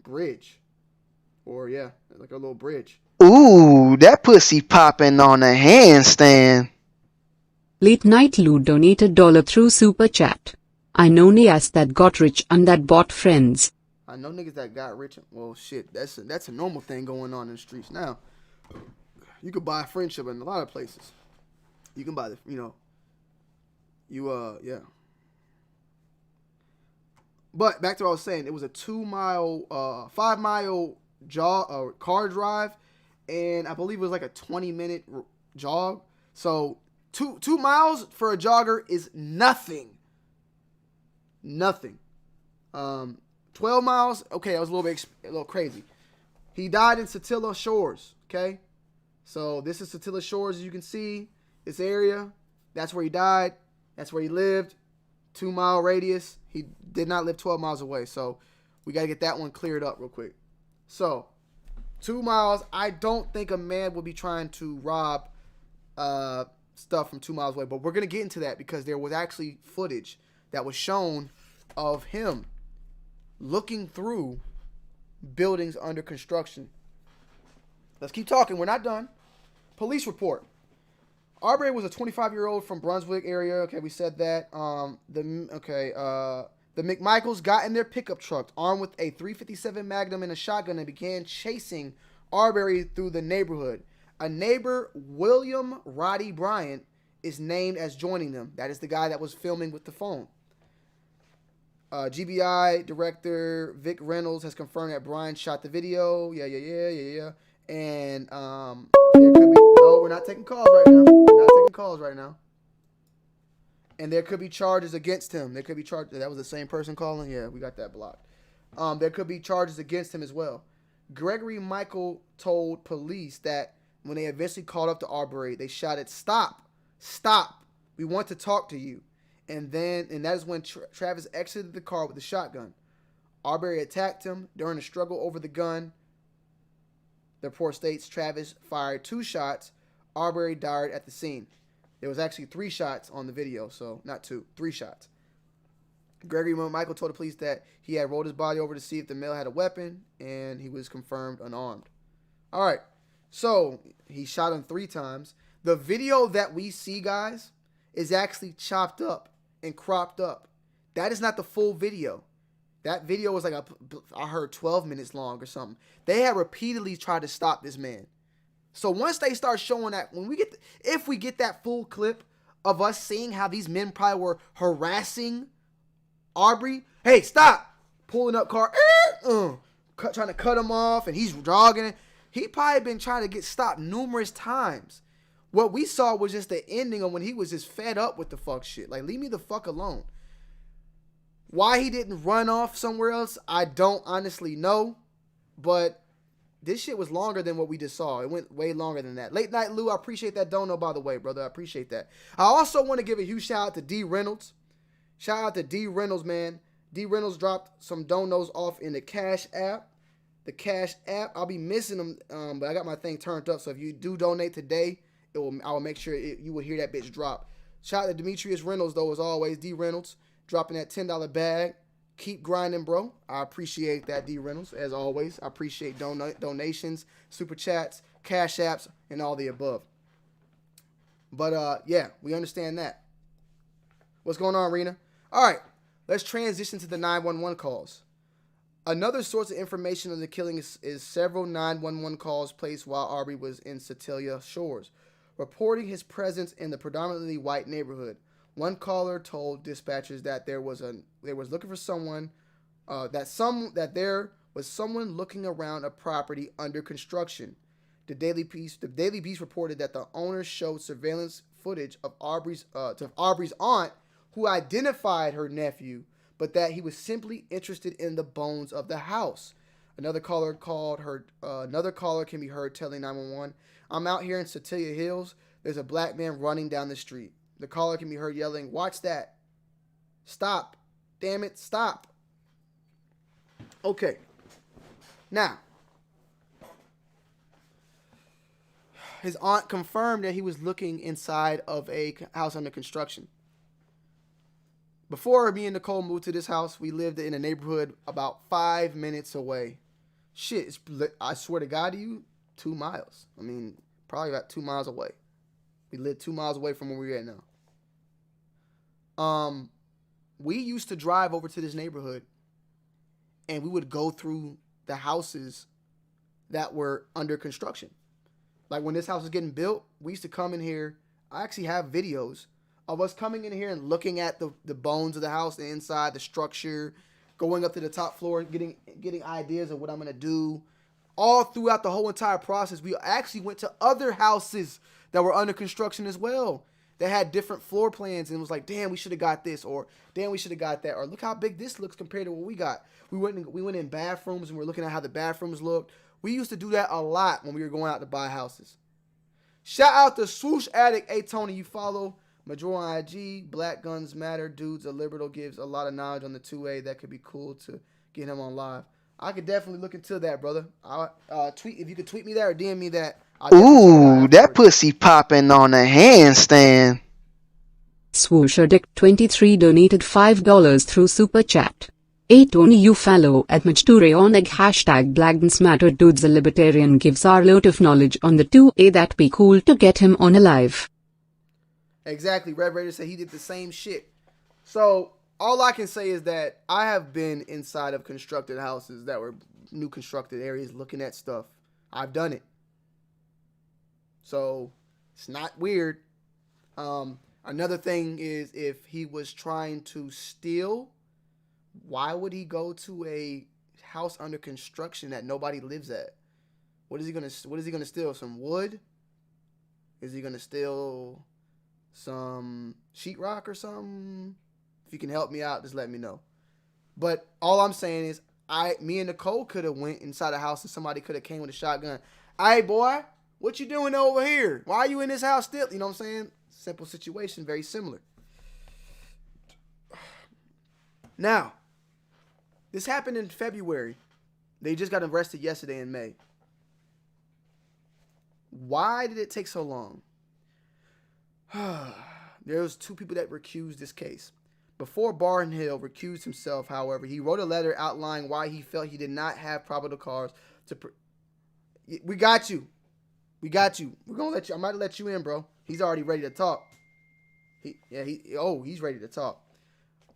bridge. Or yeah, like a little bridge. Ooh, that pussy popping on a handstand. Late Night Lou donated $1 through Super Chat. I know niggas that got rich and that bought friends. I know niggas that got rich. Well, shit, that's a normal thing going on in the streets now. You could buy a friendship in a lot of places. You can buy yeah. But back to what I was saying, it was a 5-mile car drive, and I believe it was like a 20-minute jog. So 2 miles for a jogger is nothing. 12 miles, okay, that was a little crazy. He died in Satilla Shores, okay? So this is Satilla Shores, as you can see. This area, that's where he died. That's where he lived. 2-mile radius. He did not live 12 miles away. So we got to get that one cleared up real quick. So 2 miles, I don't think a man would be trying to rob stuff from 2 miles away. But we're going to get into that because there was actually footage that was shown of him looking through buildings under construction. Let's keep talking. We're not done. Police report. Arbery was a 25-year-old from Brunswick area. Okay, we said that. The McMichaels got in their pickup truck armed with a .357 Magnum and a shotgun and began chasing Arbery through the neighborhood. A neighbor, William Roddy Bryant, is named as joining them. That is the guy that was filming with the phone. GBI director Vic Reynolds has confirmed that Brian shot the video. Yeah. And there could be we're not taking calls right now. And there could be charges against him. That was the same person calling. Yeah, we got that blocked. There could be charges against him as well. Gregory Michael told police that when they eventually called up to Arbery, they shouted, "Stop! We want to talk to you." And that is when Travis exited the car with the shotgun. Arbery attacked him during a struggle over the gun. The report states Travis fired 2 shots. Arbery died at the scene. There was actually 3 shots on the video, so not 2, 3 shots. Gregory Michael told the police that he had rolled his body over to see if the male had a weapon, and he was confirmed unarmed. All right, so he shot him 3 times. The video that we see, guys, is actually chopped up and cropped up. That is not the full video. That video was like, I heard 12 minutes long or something. They had repeatedly tried to stop this man. So once they start showing that, if we get that full clip of us seeing how these men probably were harassing Arbery, hey, stop, pulling up car, trying to cut him off, and he's jogging. He probably been trying to get stopped numerous times. What we saw was just the ending of when he was just fed up with the fuck shit. Like, leave me the fuck alone. Why he didn't run off somewhere else, I don't honestly know. But this shit was longer than what we just saw. It went way longer than that. Late Night Lou, I appreciate that dono, by the way, brother. I appreciate that. I also want to give a huge shout out to D Reynolds. Shout out to D Reynolds, man. D Reynolds dropped some donos off in the Cash App. The Cash App. I'll be missing them, but I got my thing turned up. So if you do donate today, I will make sure you will hear that bitch drop. Shout out to Demetrius Reynolds, though, as always. D Reynolds dropping that $10 bag. Keep grinding, bro. I appreciate that, D Reynolds, as always. I appreciate donations, super chats, Cash Apps, and all the above. But, yeah, we understand that. What's going on, Rena? All right, let's transition to the 911 calls. Another source of information on the killing is several 911 calls placed while Arbery was in Celia Shores, reporting his presence in the predominantly white neighborhood. One caller told dispatchers that they was looking for someone, that there was someone looking around a property under construction. The Daily Beast reported that the owner showed surveillance footage of Arbery's aunt, who identified her nephew, but that he was simply interested in the bones of the house. Another caller can be heard telling 911, "I'm out here in Celia Hills. There's a black man running down the street." The caller can be heard yelling, "Watch that. Stop. Damn it, stop." Okay. Now, his aunt confirmed that he was looking inside of a house under construction. Before me and Nicole moved to this house, we lived in a neighborhood about 5 minutes away. Shit, I swear to God to you, 2 miles. I mean, probably about 2 miles away. We lived 2 miles away from where we're at now. We used to drive over to this neighborhood, and we would go through the houses that were under construction. Like when this house was getting built, we used to come in here. I actually have videos of us coming in here and looking at the bones of the house, the inside, the structure, going up to the top floor, getting ideas of what I'm going to do. All throughout the whole entire process, we actually went to other houses that were under construction as well. They had different floor plans, and it was like, damn, we should have got this, or damn, we should have got that, or look how big this looks compared to what we got. We went in bathrooms, and we're looking at how the bathrooms looked. We used to do that a lot when we were going out to buy houses. Shout out to Swoosh Addict. Hey, Tony, you follow Major on IG. Black Guns Matter. Dude's a liberal, gives a lot of knowledge on the 2A. That could be cool to get him on live. I could definitely look into that, brother. Tweet if you could tweet me that or DM me that. Ooh, that pussy popping on a handstand. Swoosh Addict 23 donated $5 through Super Chat. Hey Tony, you follow at @Majtureoneg hashtag Black Guns Matter. Dude's a libertarian, gives our lot of knowledge on the 2A. That'd be cool to get him on a live. Exactly. Red Raider said he did the same shit. So all I can say is that I have been inside of constructed houses that were new constructed areas looking at stuff. I've done it. So it's not weird. Another thing is, if he was trying to steal, why would he go to a house under construction that nobody lives at? What is he gonna steal? Some wood? Is he gonna steal some sheetrock or something? If you can help me out, just let me know. But all I'm saying is, me and Nicole could have went inside a house and somebody could have came with a shotgun. Hey boy, what you doing over here? Why are you in this house still? You know what I'm saying? Simple situation, very similar. Now, this happened in February. They just got arrested yesterday in May. Why did it take so long? There was 2 people that recused this case. Before Barnhill recused himself, however, he wrote a letter outlining why he felt he did not have probable cause to... We got you. We got you. We're gonna let you. I might let you in, bro. He's already ready to talk. He's ready to talk.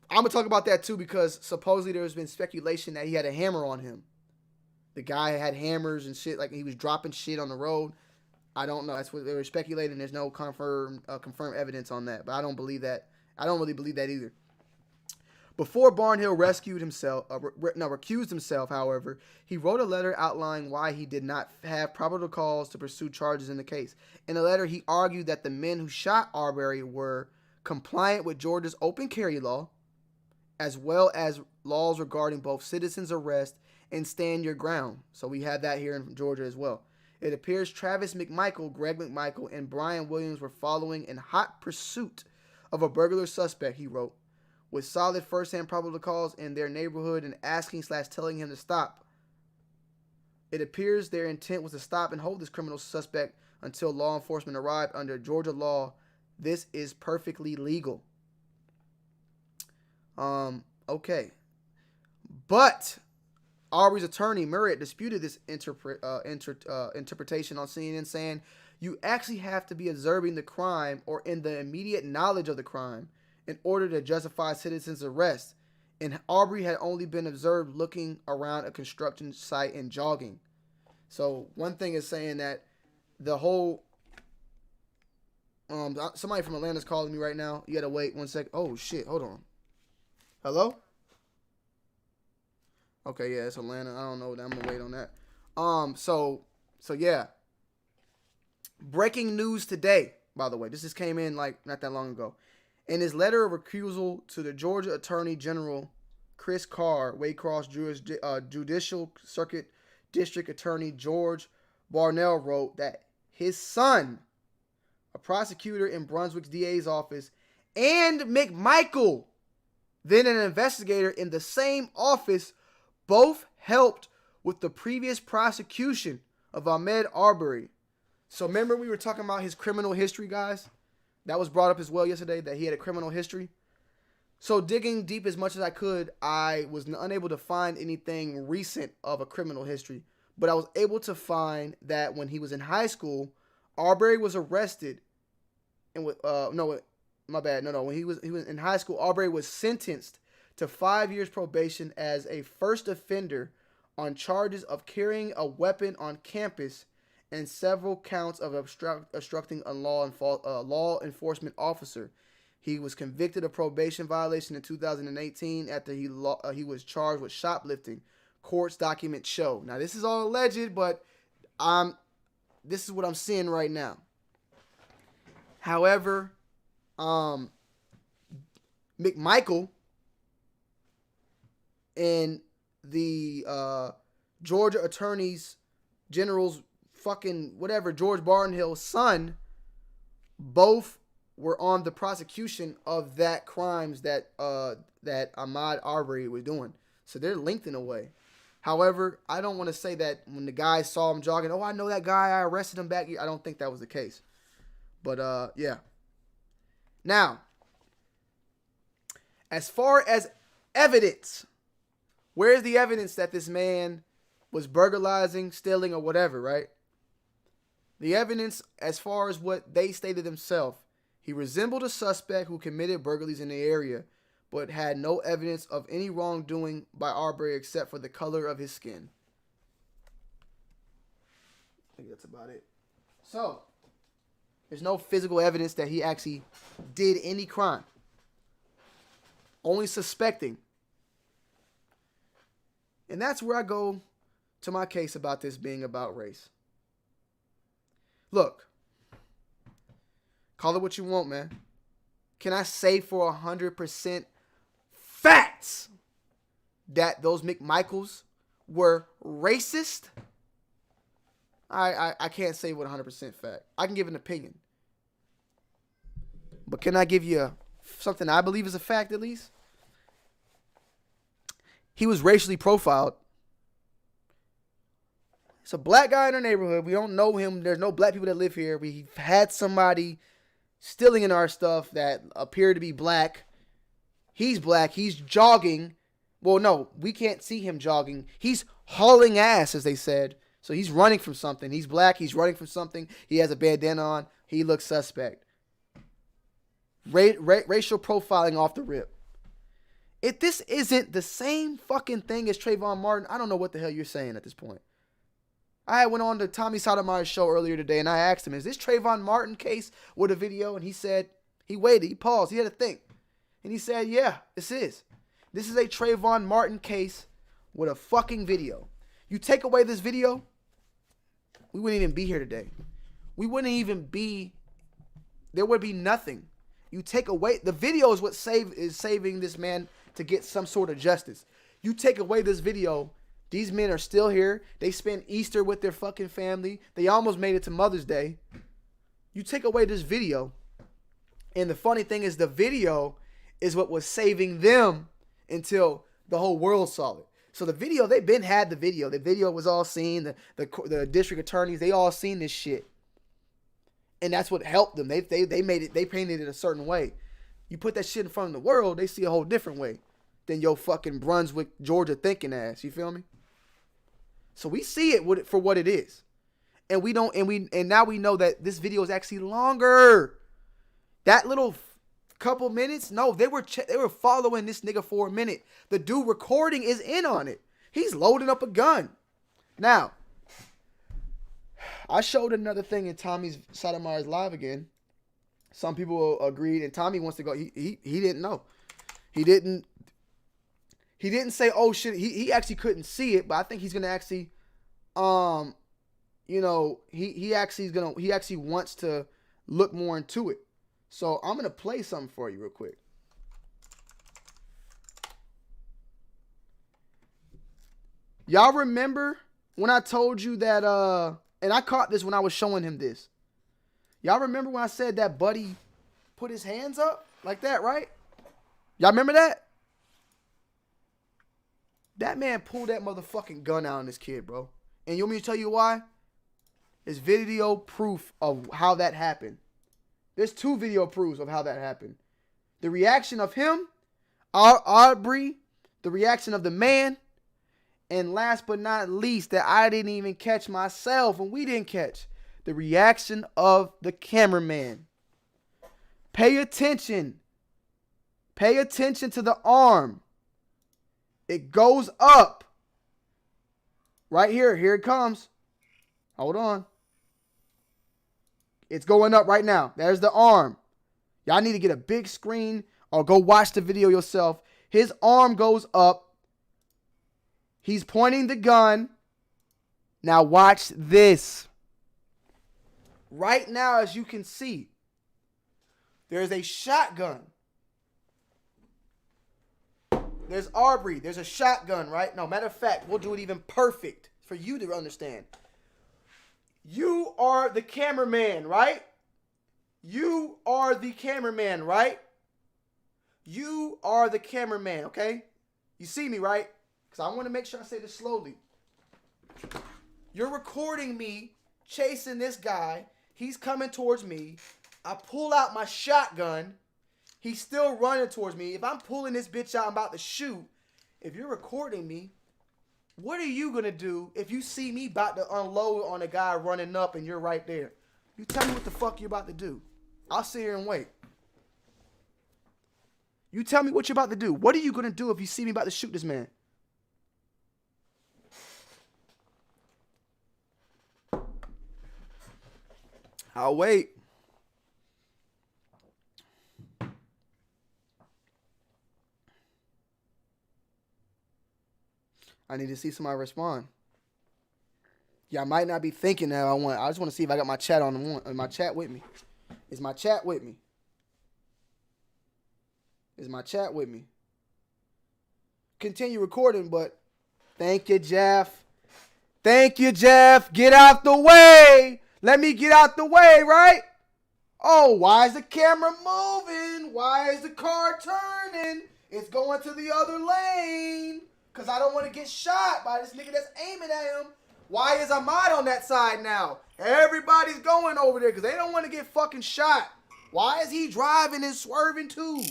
I'm gonna talk about that too, because supposedly there's been speculation that he had a hammer on him. The guy had hammers and shit, like he was dropping shit on the road. I don't know. That's what they were speculating. There's no confirmed evidence on that, but I don't believe that. I don't really believe that either. Before Barnhill recused himself, however, he wrote a letter outlining why he did not have probable cause to pursue charges in the case. In the letter, he argued that the men who shot Arbery were compliant with Georgia's open carry law, as well as laws regarding both citizens' arrest and stand your ground. So we have that here in Georgia as well. It appears Travis McMichael, Greg McMichael, and Brian Williams were following in hot pursuit of a burglar suspect, he wrote, with solid first-hand probable cause in their neighborhood and asking/telling him to stop. It appears their intent was to stop and hold this criminal suspect until law enforcement arrived. Under Georgia law, this is perfectly legal. Okay. But Arbery's attorney, Murray, disputed this interpretation on CNN, saying, you actually have to be observing the crime or in the immediate knowledge of the crime in order to justify citizens' arrest, and Arbery had only been observed looking around a construction site and jogging. So one thing is saying that the whole somebody from Atlanta's calling me right now. You gotta wait 1 second. Oh shit, hold on. Hello? Okay, yeah, it's Atlanta. I don't know. I'm gonna wait on that. So yeah. Breaking news today, by the way. This just came in like not that long ago. In his letter of recusal to the Georgia Attorney General Chris Carr, Waycross Judicial Circuit District Attorney George Barnell wrote that his son, a prosecutor in Brunswick's DA's office, and McMichael, then an investigator in the same office, both helped with the previous prosecution of Ahmaud Arbery. So remember we were talking about his criminal history, guys? That was brought up as well yesterday, that he had a criminal history. So digging deep as much as I could, I was unable to find anything recent of a criminal history. But I was able to find that when he was in high school, Arbery was arrested. And when he was in high school, Arbery was sentenced to 5 years probation as a first offender on charges of carrying a weapon on campus and several counts of obstructing a law enforcement officer. He was convicted of probation violation in 2018 after he was charged with shoplifting. Court's documents show. Now, this is all alleged, but this is what I'm seeing right now. However, McMichael and the Georgia Attorney General's fucking whatever, George Barnhill's son, both were on the prosecution of that crimes that Ahmaud Arbery was doing. So they're linked in a way. However, I don't want to say that when the guy saw him jogging, oh, I know that guy, I arrested him back here. I don't think that was the case. But yeah. Now, as far as evidence, where's the evidence that this man was burglarizing, stealing, or whatever, right? The evidence, as far as what they stated themselves, he resembled a suspect who committed burglaries in the area, but had no evidence of any wrongdoing by Arbery except for the color of his skin. I think that's about it. So, there's no physical evidence that he actually did any crime. Only suspecting. And that's where I go to my case about this being about race. Look, call it what you want, man. Can I say for 100% facts that those McMichaels were racist? I can't say with 100% fact. I can give an opinion. But can I give you something I believe is a fact at least? He was racially profiled. It's a black guy in our neighborhood. We don't know him. There's no black people that live here. We've had somebody stealing in our stuff that appeared to be black. He's black. He's jogging. Well, no, we can't see him jogging. He's hauling ass, as they said. So he's running from something. He's black. He's running from something. He has a bandana on. He looks suspect. Racial profiling off the rip. If this isn't the same fucking thing as Trayvon Martin, I don't know what the hell you're saying at this point. I went on to Tommy Sotomayor's show earlier today, and I asked him, is this Trayvon Martin case with a video? And he said, he waited, he paused, he had to think. And he said, yeah, this is. This is a Trayvon Martin case with a fucking video. You take away this video, we wouldn't even be here today. We wouldn't even be, there would be nothing. You take away, the video is what is saving this man to get some sort of justice. You take away this video, these men are still here. They spent Easter with their fucking family. They almost made it to Mother's Day. You take away this video, and the funny thing is the video is what was saving them until the whole world saw it. So the video, they've been had the video. The video was all seen. The district attorneys, they all seen this shit. And that's what helped them. They made it, they painted it a certain way. You put that shit in front of the world, they see a whole different way than your fucking Brunswick, Georgia thinking ass. You feel me? So we see it for what it is. And now we know that this video is actually longer. That little couple minutes, no, they were following this nigga for a minute. The dude recording is in on it. He's loading up a gun. Now, I showed another thing in Tommy's Sotomayor's live again. Some people agreed, and Tommy wants to go. He didn't know. He didn't say, oh shit. He actually couldn't see it, but I think he's gonna actually, he actually wants to look more into it. So I'm gonna play something for you real quick. Y'all remember when I told you that, and I caught this when I was showing him this. Y'all remember when I said that Buddy put his hands up like that, right? Y'all remember that? That man pulled that motherfucking gun out on this kid, bro. And you want me to tell you why? There's video proof of how that happened. There's 2 video proofs of how that happened. The reaction of him, Arbery, the reaction of the man, and last but not least, that I didn't even catch myself and we didn't catch, the reaction of the cameraman. Pay attention. Pay attention to the arm. It goes up. Right here. Here it comes. Hold on. It's going up right now. There's the arm. Y'all need to get a big screen or go watch the video yourself. His arm goes up. He's pointing the gun. Now watch this. Right now, as you can see, there's a shotgun. There's Arbery. There's a shotgun, right? No, matter of fact, we'll do it even perfect for you to understand. You are the cameraman, right? You are the cameraman, right? You are the cameraman, okay? You see me, right? Because I want to make sure I say this slowly. You're recording me chasing this guy. He's coming towards me. I pull out my shotgun. He's still running towards me. If I'm pulling this bitch out, I'm about to shoot. If you're recording me, what are you going to do if you see me about to unload on a guy running up and you're right there? You tell me what the fuck you're about to do. I'll sit here and wait. You tell me what you're about to do. What are you going to do if you see me about to shoot this man? I'll wait. I need to see somebody respond. Yeah, I might not be thinking that I just want to see if I got my chat on my chat with me. Is my chat with me? Is my chat with me? Continue recording, but thank you, Jeff. Thank you, Jeff. Get out the way. Let me get out the way, right? Oh, why is the camera moving? Why is the car turning? It's going to the other lane. Because I don't want to get shot by this nigga that's aiming at him. Why is Ahmaud on that side now? Everybody's going over there because they don't want to get fucking shot. Why is he driving and swerving too?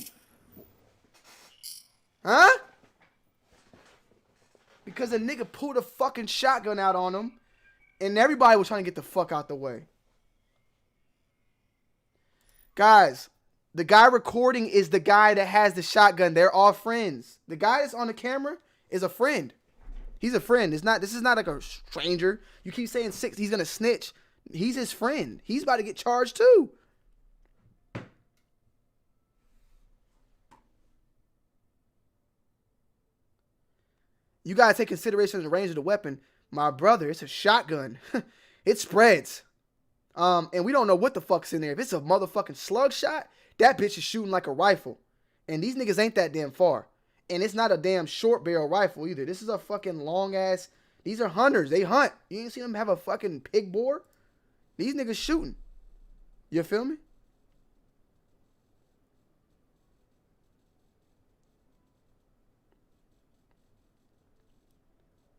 Huh? Because the nigga pulled a fucking shotgun out on him and everybody was trying to get the fuck out the way. Guys, the guy recording is the guy that has the shotgun. They're all friends. The guy that's on the camera is a friend. He's a friend. This is not like a stranger. You keep saying 6, he's gonna snitch. He's his friend. He's about to get charged too. You gotta take consideration of the range of the weapon. My brother, it's a shotgun. It spreads. And we don't know what the fuck's in there. If it's a motherfucking slug shot, that bitch is shooting like a rifle. And these niggas ain't that damn far. And it's not a damn short barrel rifle either. This is a fucking long ass. These are hunters. They hunt. You ain't seen them have a fucking pig bore? These niggas shooting. You feel me?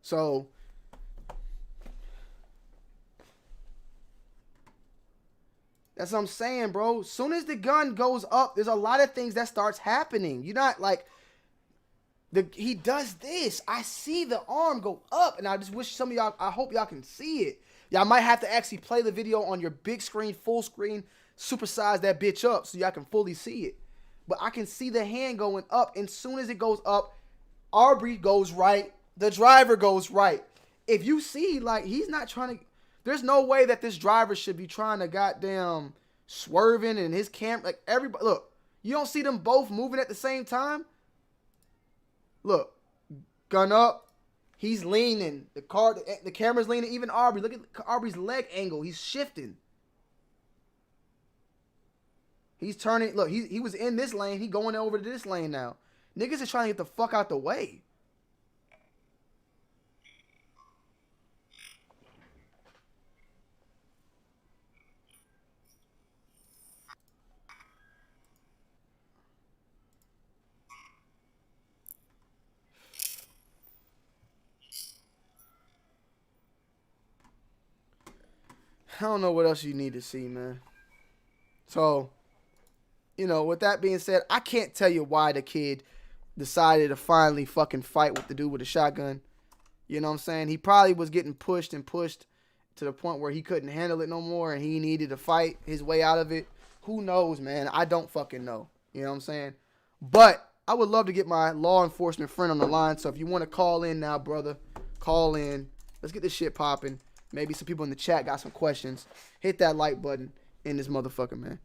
So that's what I'm saying, bro. Soon as the gun goes up, there's a lot of things that starts happening. You're not like he does this. I see the arm go up, and I just wish some of y'all, I hope y'all can see it. Y'all might have to actually play the video on your big screen, full screen, supersize that bitch up so y'all can fully see it. But I can see the hand going up, and soon as it goes up, Arbery goes right, the driver goes right. If you see, like, he's not trying to, there's no way that this driver should be trying to goddamn swerving and his camera, like, everybody, look, you don't see them both moving at the same time? Look, gun up, he's leaning, the camera's leaning, even Arbery, look at Arbery's leg angle, he's shifting. He's turning, look, he was in this lane, he going over to this lane now. Niggas is trying to get the fuck out the way. I don't know what else you need to see, man. So, you know, with that being said, I can't tell you why the kid decided to finally fucking fight with the dude with the shotgun. You know what I'm saying? He probably was getting pushed and pushed to the point where he couldn't handle it no more and he needed to fight his way out of it. Who knows, man? I don't fucking know. You know what I'm saying? But I would love to get my law enforcement friend on the line. So if you want to call in now, brother, call in. Let's get this shit popping. Maybe some people in the chat got some questions. Hit that like button in this motherfucker, man.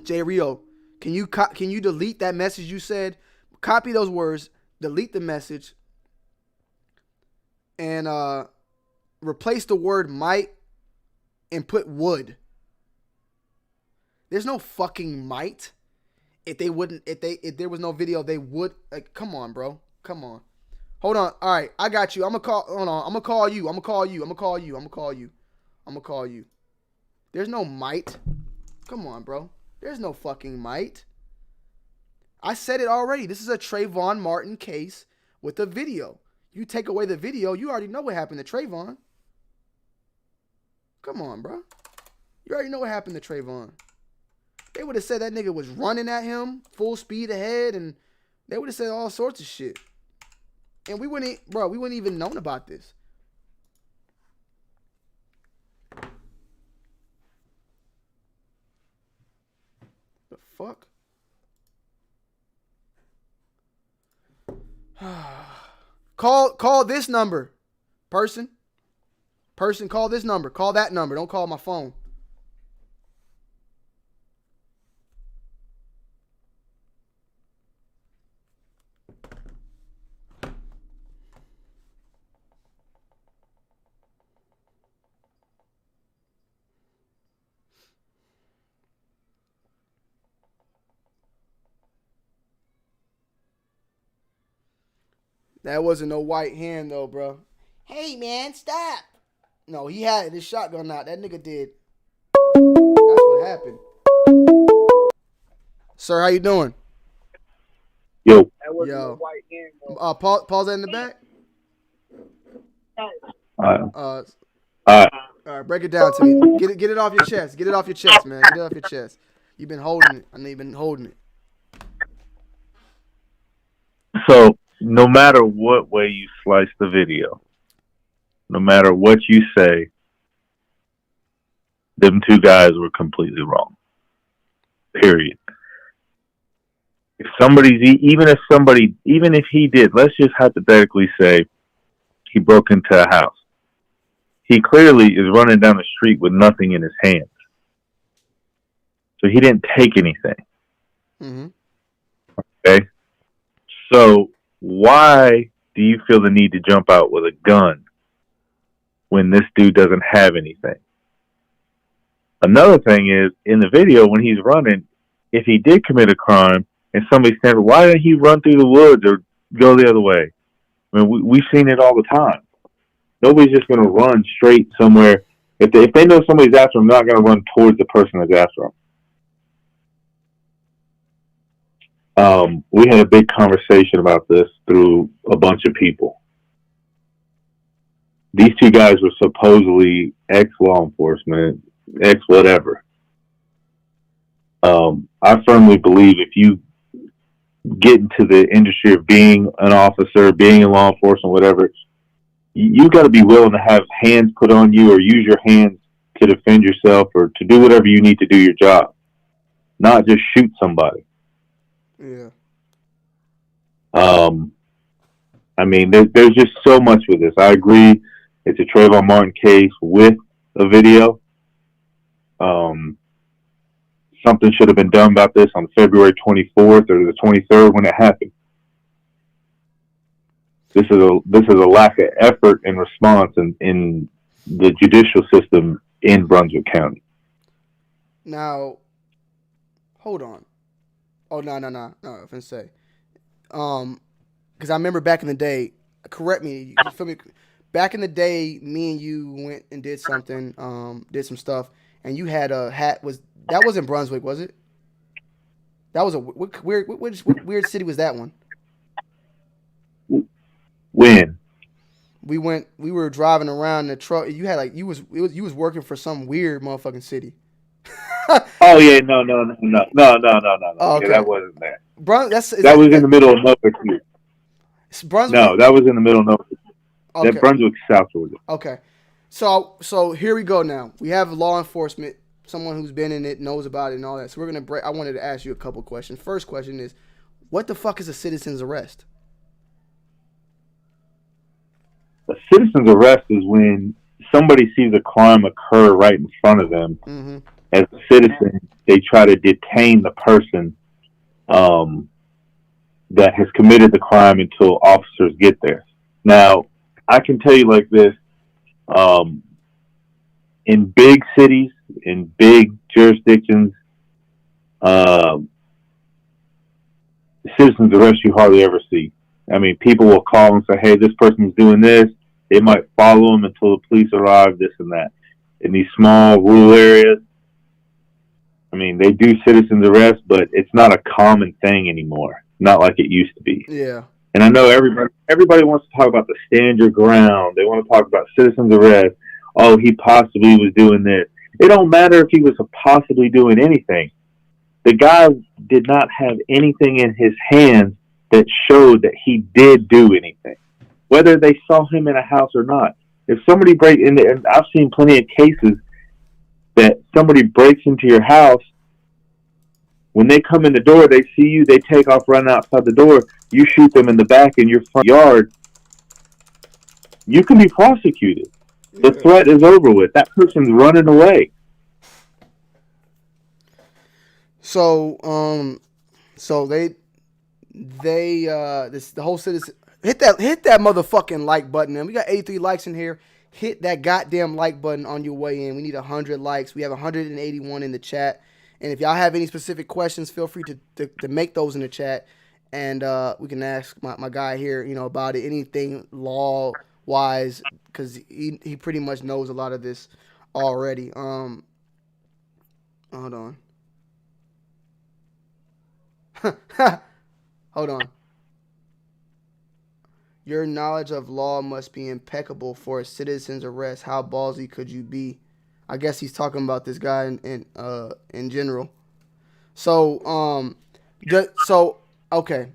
J Rio, can you delete that message you said? Copy those words, delete the message, and replace the word might and put would. There's no fucking might. If there was no video, they would. Like, come on, bro. Come on. Hold on. All right, I got you. Hold on. I'm gonna call you. There's no might. Come on, bro. There's no fucking might. I said it already. This is a Trayvon Martin case with a video. You take away the video, you already know what happened to Trayvon. Come on, bro. You already know what happened to Trayvon. They would have said that nigga was running at him, full speed ahead, and they would have said all sorts of shit. And we wouldn't even known about this. The fuck? Call this number. Person, call this number. Call that number. Don't call my phone. That wasn't no white hand though, bro. Hey man, stop. No, he had his shotgun out. That nigga did. That's what happened. Sir, how you doing? Yo. That wasn't no white hand though. Pause that in the back. All right, break it down to me. Get it off your chest. Get it off your chest, man. Get it off your chest. You've been holding it. I know you've been holding it. So, no matter what way you slice the video, no matter what you say, them two guys were completely wrong. Period. Even if he did, let's just hypothetically say he broke into a house. He clearly is running down the street with nothing in his hands. So he didn't take anything. Mm-hmm. Okay? So why do you feel the need to jump out with a gun when this dude doesn't have anything? Another thing is, in the video when he's running, if he did commit a crime and somebody said, why didn't he run through the woods or go the other way? I mean, we've seen it all the time. Nobody's just going to run straight somewhere. If they know somebody's after them, they're not going to run towards the person that's after them. We had a big conversation about this through a bunch of people. These two guys were supposedly ex-law enforcement, ex-whatever. I firmly believe if you get into the industry of being an officer, being in law enforcement, whatever, you got to be willing to have hands put on you or use your hands to defend yourself or to do whatever you need to do your job, not just shoot somebody. Yeah. I mean, there's just so much with this. I agree. It's a Trayvon Martin case with a video. Something should have been done about this on February 24th or the 23rd when it happened. This is a lack of effort and response in the judicial system in Brunswick County. Now, hold on. Oh, no. I was going to say. Because I remember back in the day, correct me, you feel me? Back in the day, me and you went and did something, did some stuff, and you had a hat. That wasn't Brunswick, was it? That was what weird city was that one? When? We were driving around in the truck. You had you was working for some weird motherfucking city. Oh yeah, no. Oh, okay. Yeah, that wasn't there. That was in the middle of nowhere. Brunswick? No, that was in the middle of nowhere. Okay. That Brunswick South was it. Okay. So here we go now. We have law enforcement, someone who's been in it, knows about it and all that. So we're going to break. I wanted to ask you a couple questions. First question is, what the fuck is a citizen's arrest? A citizen's arrest is when somebody sees a crime occur right in front of them. Mm-hmm. As a citizen, they try to detain the person that has committed the crime until officers get there. Now, I can tell you like this, in big cities, in big jurisdictions, citizens arrest you hardly ever see. I mean, people will call and say, hey, this person's doing this. They might follow them until the police arrive, this and that. In these small rural areas, I mean, they do citizens arrest, but it's not a common thing anymore. Not like it used to be. Yeah. And I know everybody wants to talk about the stand your ground. They want to talk about citizens arrest. Oh, he possibly was doing this. It don't matter if he was possibly doing anything. The guy did not have anything in his hands that showed that he did do anything, whether they saw him in a house or not. If somebody breaks in, and I've seen plenty of cases that somebody breaks into your house, when they come in the door, they see you, they take off running outside the door, you shoot them in the back in your front yard, you can be prosecuted. The threat is over with. That person's running away. So the whole citizen hit that motherfucking like button, man. We got 83 likes in here. Hit that goddamn like button on your way in. We need 100 likes. We have 181 in the chat. And if y'all have any specific questions, feel free to make those in the chat, and we can ask my guy here, about it, anything law wise, because he pretty much knows a lot of this already. Hold on. Hold on. Your knowledge of law must be impeccable for a citizen's arrest. How ballsy could you be? I guess he's talking about this guy in general. So okay,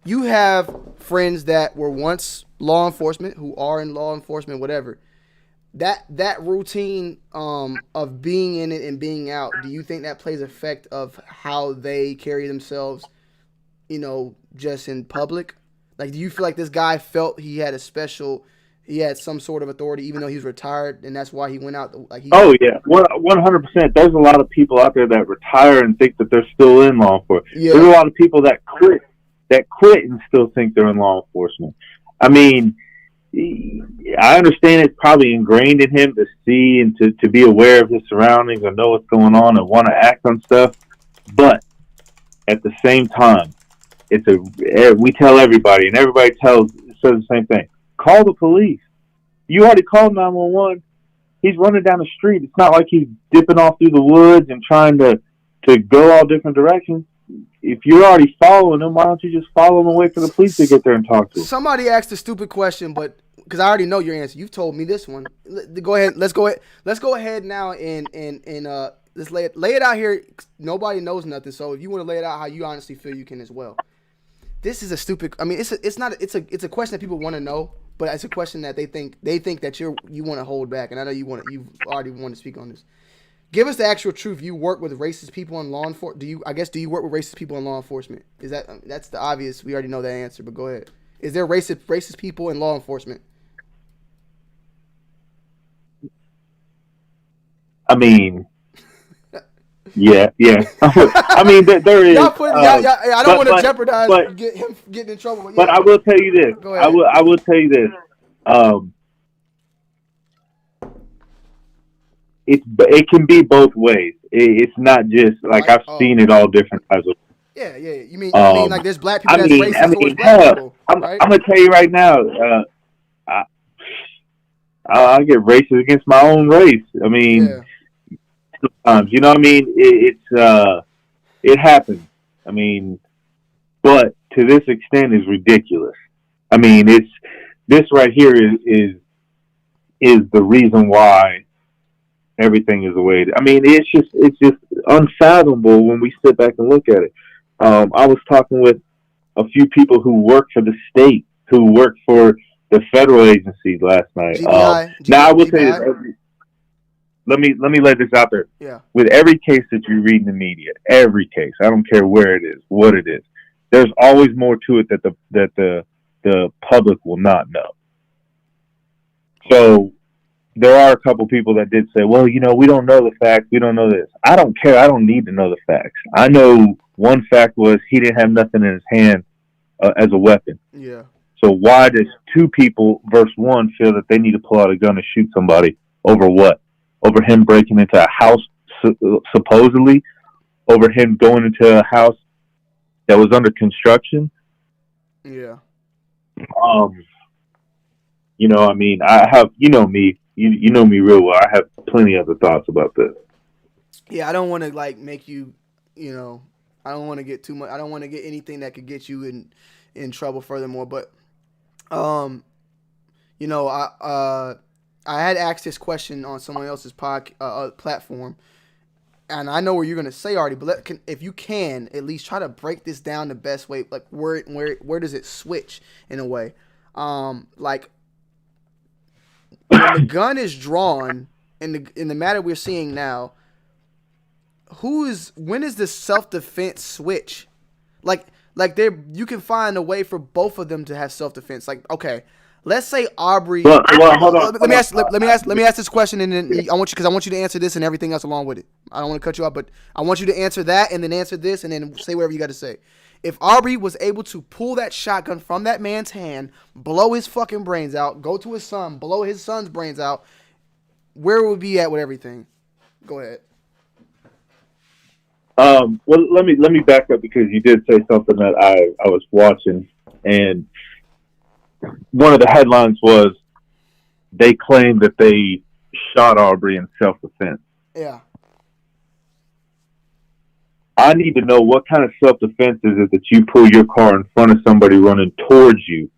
you have friends that were once law enforcement, who are in law enforcement, whatever. That routine of being in it and being out, do you think that plays effect of how they carry themselves, just in public? Like, do you feel like this guy felt he had some sort of authority, even though he was retired, and that's why he went out? Oh yeah, 100%. There's a lot of people out there that retire and think that they're still in law enforcement. Yeah. There's a lot of people that quit that quit and still think they're in law enforcement. I mean, I understand it's probably ingrained in him to see and to be aware of his surroundings and know what's going on and want to act on stuff. But at the same time, we tell everybody, and everybody says the same thing. Call the police. You already called 911. He's running down the street. It's not like he's dipping off through the woods and trying to go all different directions. If you're already following him, why don't you just follow him and wait for the police to get there and talk to him? Somebody asked a stupid question, but because I already know your answer, you've told me this one. Go ahead. Let's go ahead now and let's lay it out here. Nobody knows nothing, so if you want to lay it out how you honestly feel, you can as well. This is a stupid. I mean, it's a question that people want to know, but it's a question that they think that you want to hold back, and I know you already want to speak on this. Give us the actual truth. You work with racist people in law enforcement. Do you work with racist people in law enforcement? Is that's the obvious? We already know that answer, but go ahead. Is there racist people in law enforcement? I mean, yeah. I mean, there is. I don't want to jeopardize him getting in trouble. But I will tell you this. Go ahead. I will tell you this. It can be both ways. It's not just like I've seen it all different types of. Yeah. You mean like there's black people that's racist towards black people, right? I'm gonna tell you right now. I get racist against my own race. I mean, sometimes, you know what I mean. It happens. I mean, but to this extent is ridiculous. I mean, this right here is the reason why everything is the way. I mean, it's just unfathomable when we sit back and look at it. I was talking with a few people who work for the state, who work for the federal agencies last night. Now I will say this. Let me lay this out there. Yeah. With every case that you read in the media, every case, I don't care where it is, what it is, there's always more to it that the public will not know. So there are a couple people that did say, well, we don't know the facts. We don't know this. I don't care. I don't need to know the facts. I know one fact was he didn't have nothing in his hand as a weapon. Yeah. So why does two people versus one feel that they need to pull out a gun and shoot somebody over what? Over him breaking into a house, supposedly? Over him going into a house that was under construction? Yeah. I mean, I have, me. You know me real well. I have plenty of other thoughts about this. Yeah, I don't want to make you, I don't want to get too much. I don't want to get anything that could get you in trouble furthermore. But, I had asked this question on someone else's platform, and I know what you're gonna say already. But if you can, at least try to break this down the best way. Like where does it switch in a way? Like when the gun is drawn in the matter we're seeing now, when is the self-defense switch? Like you can find a way for both of them to have self-defense. Like, okay, let's say Arbery. Well, hold on. Let me ask this question, and then I want you to answer this and everything else along with it. I don't want to cut you off, but I want you to answer that and then answer this and then say whatever you got to say. If Arbery was able to pull that shotgun from that man's hand, blow his fucking brains out, go to his son, blow his son's brains out, where would we be at with everything? Go ahead. Well, let me back up because you did say something that I was watching, and one of the headlines was they claimed that they shot Arbery in self-defense. Yeah. I need to know what kind of self-defense is it that you pull your car in front of somebody running towards you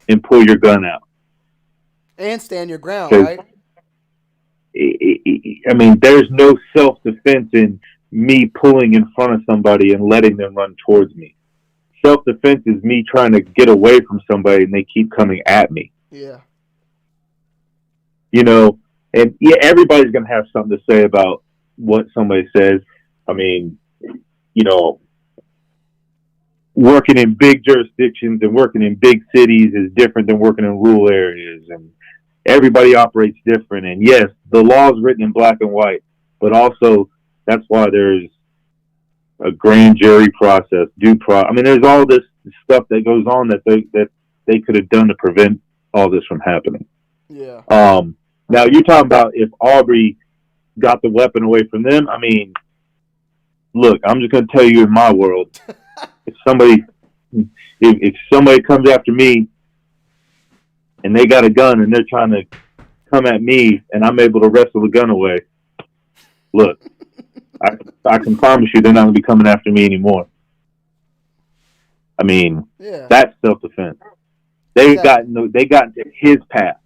and pull your gun out. And stand your ground, right? I mean, there's no self-defense in me pulling in front of somebody and letting them run towards me. Self-defense is me trying to get away from somebody and they keep coming at me. Yeah. And yeah, everybody's going to have something to say about what somebody says. I mean, working in big jurisdictions and working in big cities is different than working in rural areas, and everybody operates different. And yes, the law is written in black and white, but also that's why there's a grand jury process, I mean, there's all this stuff that goes on that they could have done to prevent all this from happening. Yeah. Now you're talking about if Arbery got the weapon away from them. I mean, look, I'm just going to tell you, in my world, if somebody comes after me and they got a gun and they're trying to come at me and I'm able to wrestle the gun away, look, I can promise you they're not going to be coming after me anymore. I mean, that's self-defense. They got into his path.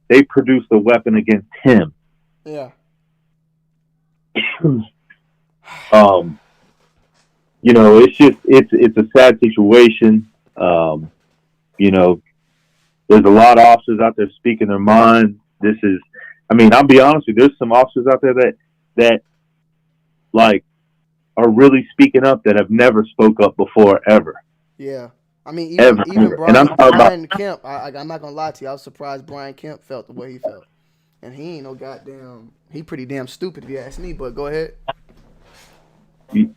They produced a weapon against him. Yeah. You know, it's a sad situation. You know, there's a lot of officers out there speaking their mind. I'll be honest with you, there's some officers out there that like are really speaking up that have never spoke up before ever. Yeah. I mean, even Brian Kemp, I'm not gonna lie to you, I was surprised Brian Kemp felt the way he felt. And he ain't no goddamn, he pretty damn stupid if you ask me, but go ahead.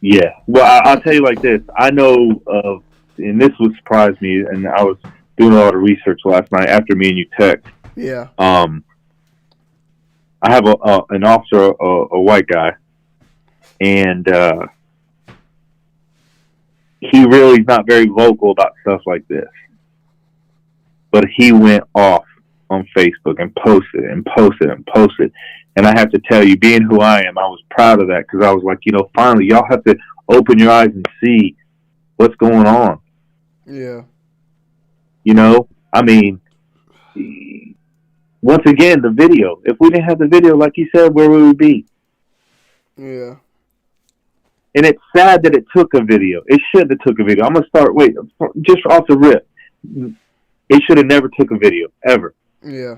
Yeah. Well, I'll tell you like this. I know of, and this would surprise me, and I was doing a lot of research last night after me and you text. Yeah. I have an officer, a white guy, and he really is not very vocal about stuff like this. But he went off on Facebook and posted and posted and posted. And I have to tell you, being who I am, I was proud of that because I was like, you know, finally, y'all have to open your eyes and see what's going on. Yeah. You know, I mean, once again, the video. If we didn't have the video, like you said, where would we be? Yeah. And it's sad that it took a video. It shouldn't have took a video. I'm going to start, just off the rip. It should have never took a video, ever. Yeah.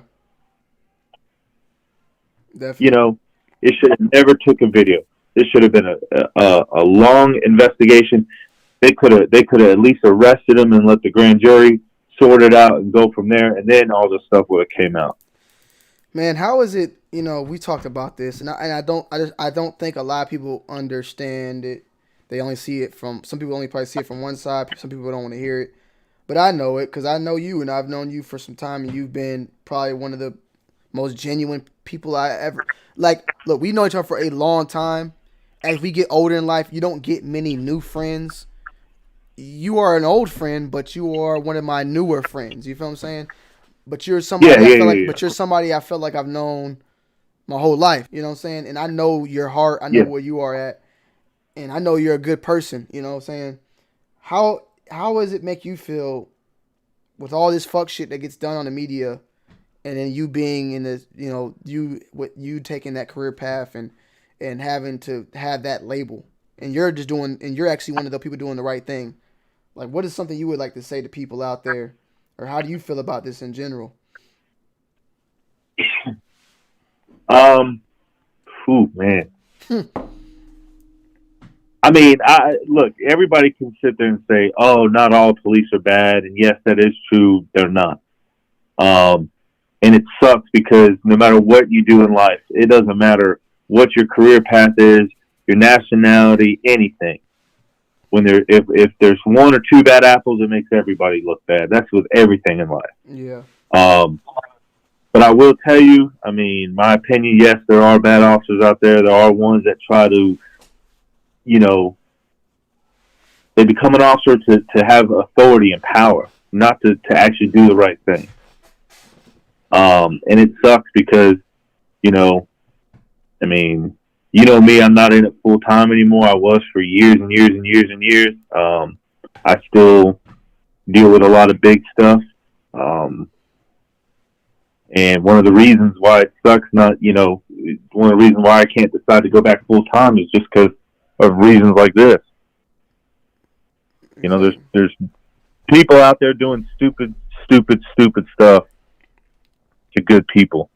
Definitely. You know, it should have never took a video. This should have been a long investigation. They could have at least arrested him and let the grand jury sort it out and go from there, and then all this stuff would have came out. Man, how is it? You know, we talked about this, and I don't think a lot of people understand it. They only see it from, some people only probably see it from one side. Some people don't want to hear it, but I know it because I know you, and I've known you for some time, and you've been probably one of the most genuine people I ever like. Look, we know each other for a long time. As we get older in life, you don't get many new friends. You are an old friend, but you are one of my newer friends. You feel what I'm saying? But you're somebody but you're somebody I feel like I've known my whole life. You know what I'm saying? And I know your heart. I know where you are at. And I know you're a good person. You know what I'm saying? How does it make you feel with all this fuck shit that gets done on the media, and then you being in this, you know, you taking that career path and having to have that label, and you're actually one of the people doing the right thing. Like, what is something you would like to say to people out there, or how do you feel about this in general? Man. I mean, look, everybody can sit there and say, oh, not all police are bad. And yes, that is true. They're not. And it sucks because no matter what you do in life, it doesn't matter what your career path is, your nationality, anything. If there's one or two bad apples, it makes everybody look bad. That's with everything in life. Yeah. But I will tell you, I mean, my opinion, yes, there are bad officers out there. There are ones that try to, you know, they become an officer to have authority and power, not to actually do the right thing. And it sucks because, you know, I mean, you know me, I'm not in it full time anymore. I was for years and years and years and years. I still deal with a lot of big stuff. And one of the reasons why it sucks, one of the reasons why I can't decide to go back full time is just because of reasons like this. You know, there's people out there doing stupid stuff to good people.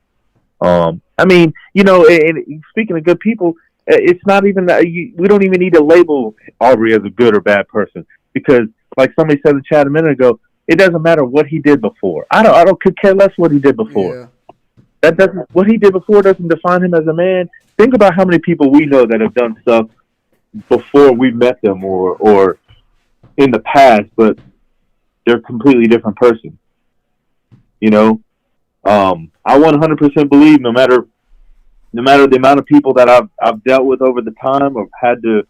I mean, you know, and speaking of good people, it's not even that we don't even need to label Arbery as a good or bad person, because, like somebody said in the chat a minute ago, it doesn't matter what he did before. I could care less what he did before. Yeah. What he did before doesn't define him as a man. Think about how many people we know that have done stuff before we met them or in the past, but they're a completely different person. You know, I 100% believe no matter the amount of people that I've dealt with over the time or had to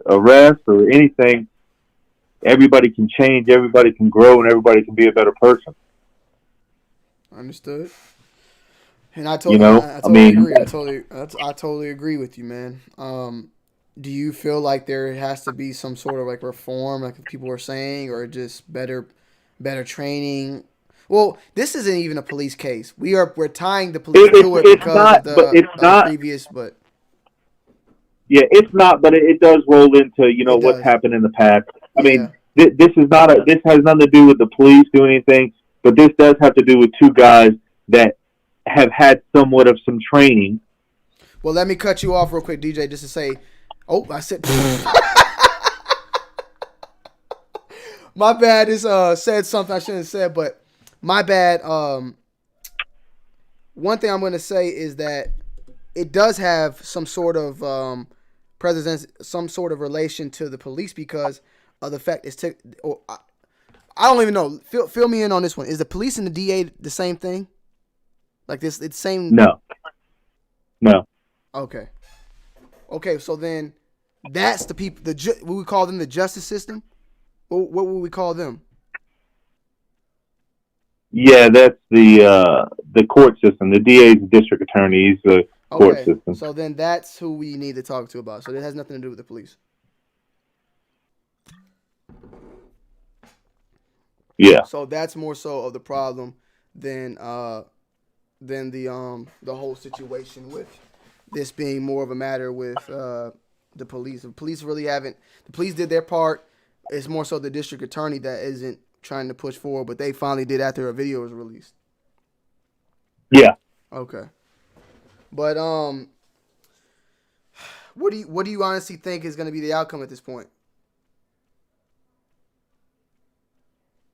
arrest or anything, everybody can change, everybody can grow, and everybody can be a better person. Understood. And I You know, I totally agree. I totally agree with you, man. Do you feel like there has to be some sort of like reform, like people are saying, or just better training? Well, this isn't even a police case. We're tying the police to it because not, of the but it's not. previous, but Yeah, it's not, but it does roll into it what's does. happened in the past. I Yeah. mean, this is not this has nothing to do with the police doing anything, but this does have to do with two guys that have had somewhat of some training. Well, let me cut you off real quick, DJ, just to say, oh, I said, my bad. Is said something I shouldn't have said, but my bad. One thing I'm going to say is that it does have some sort of some sort of relation to the police because of the fact I don't even know. Fill me in on this one. Is the police and the DA the same thing? Like this, it's same. No. Okay. So then, that's the people. What we call them, the justice system. What would we call them? Yeah, that's the court system. The DA is the district attorney. He's the court system. So then that's who we need to talk to about. So it has nothing to do with the police. Yeah. So that's more so of the problem than the whole situation with this being more of a matter with the police. The police really haven't. The police did their part. It's more so the district attorney that isn't trying to push forward, but they finally did after a video was released. Yeah. Okay. But what do you honestly think is going to be the outcome at this point?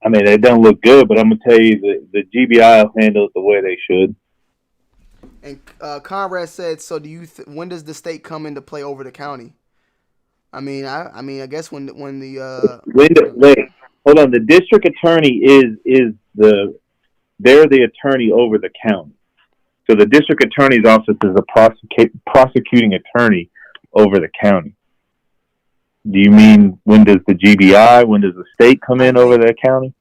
I mean, they don't look good, but I'm gonna tell you the GBI will handle it the way they should. And Conrad said, "So do you? When does the state come into play over the county?" I mean, I guess when the wait, hold on. The district attorney they're the attorney over the county. So the district attorney's office is a prosecuting attorney over the county. Do you mean when does the GBI, when does the state come in over the county?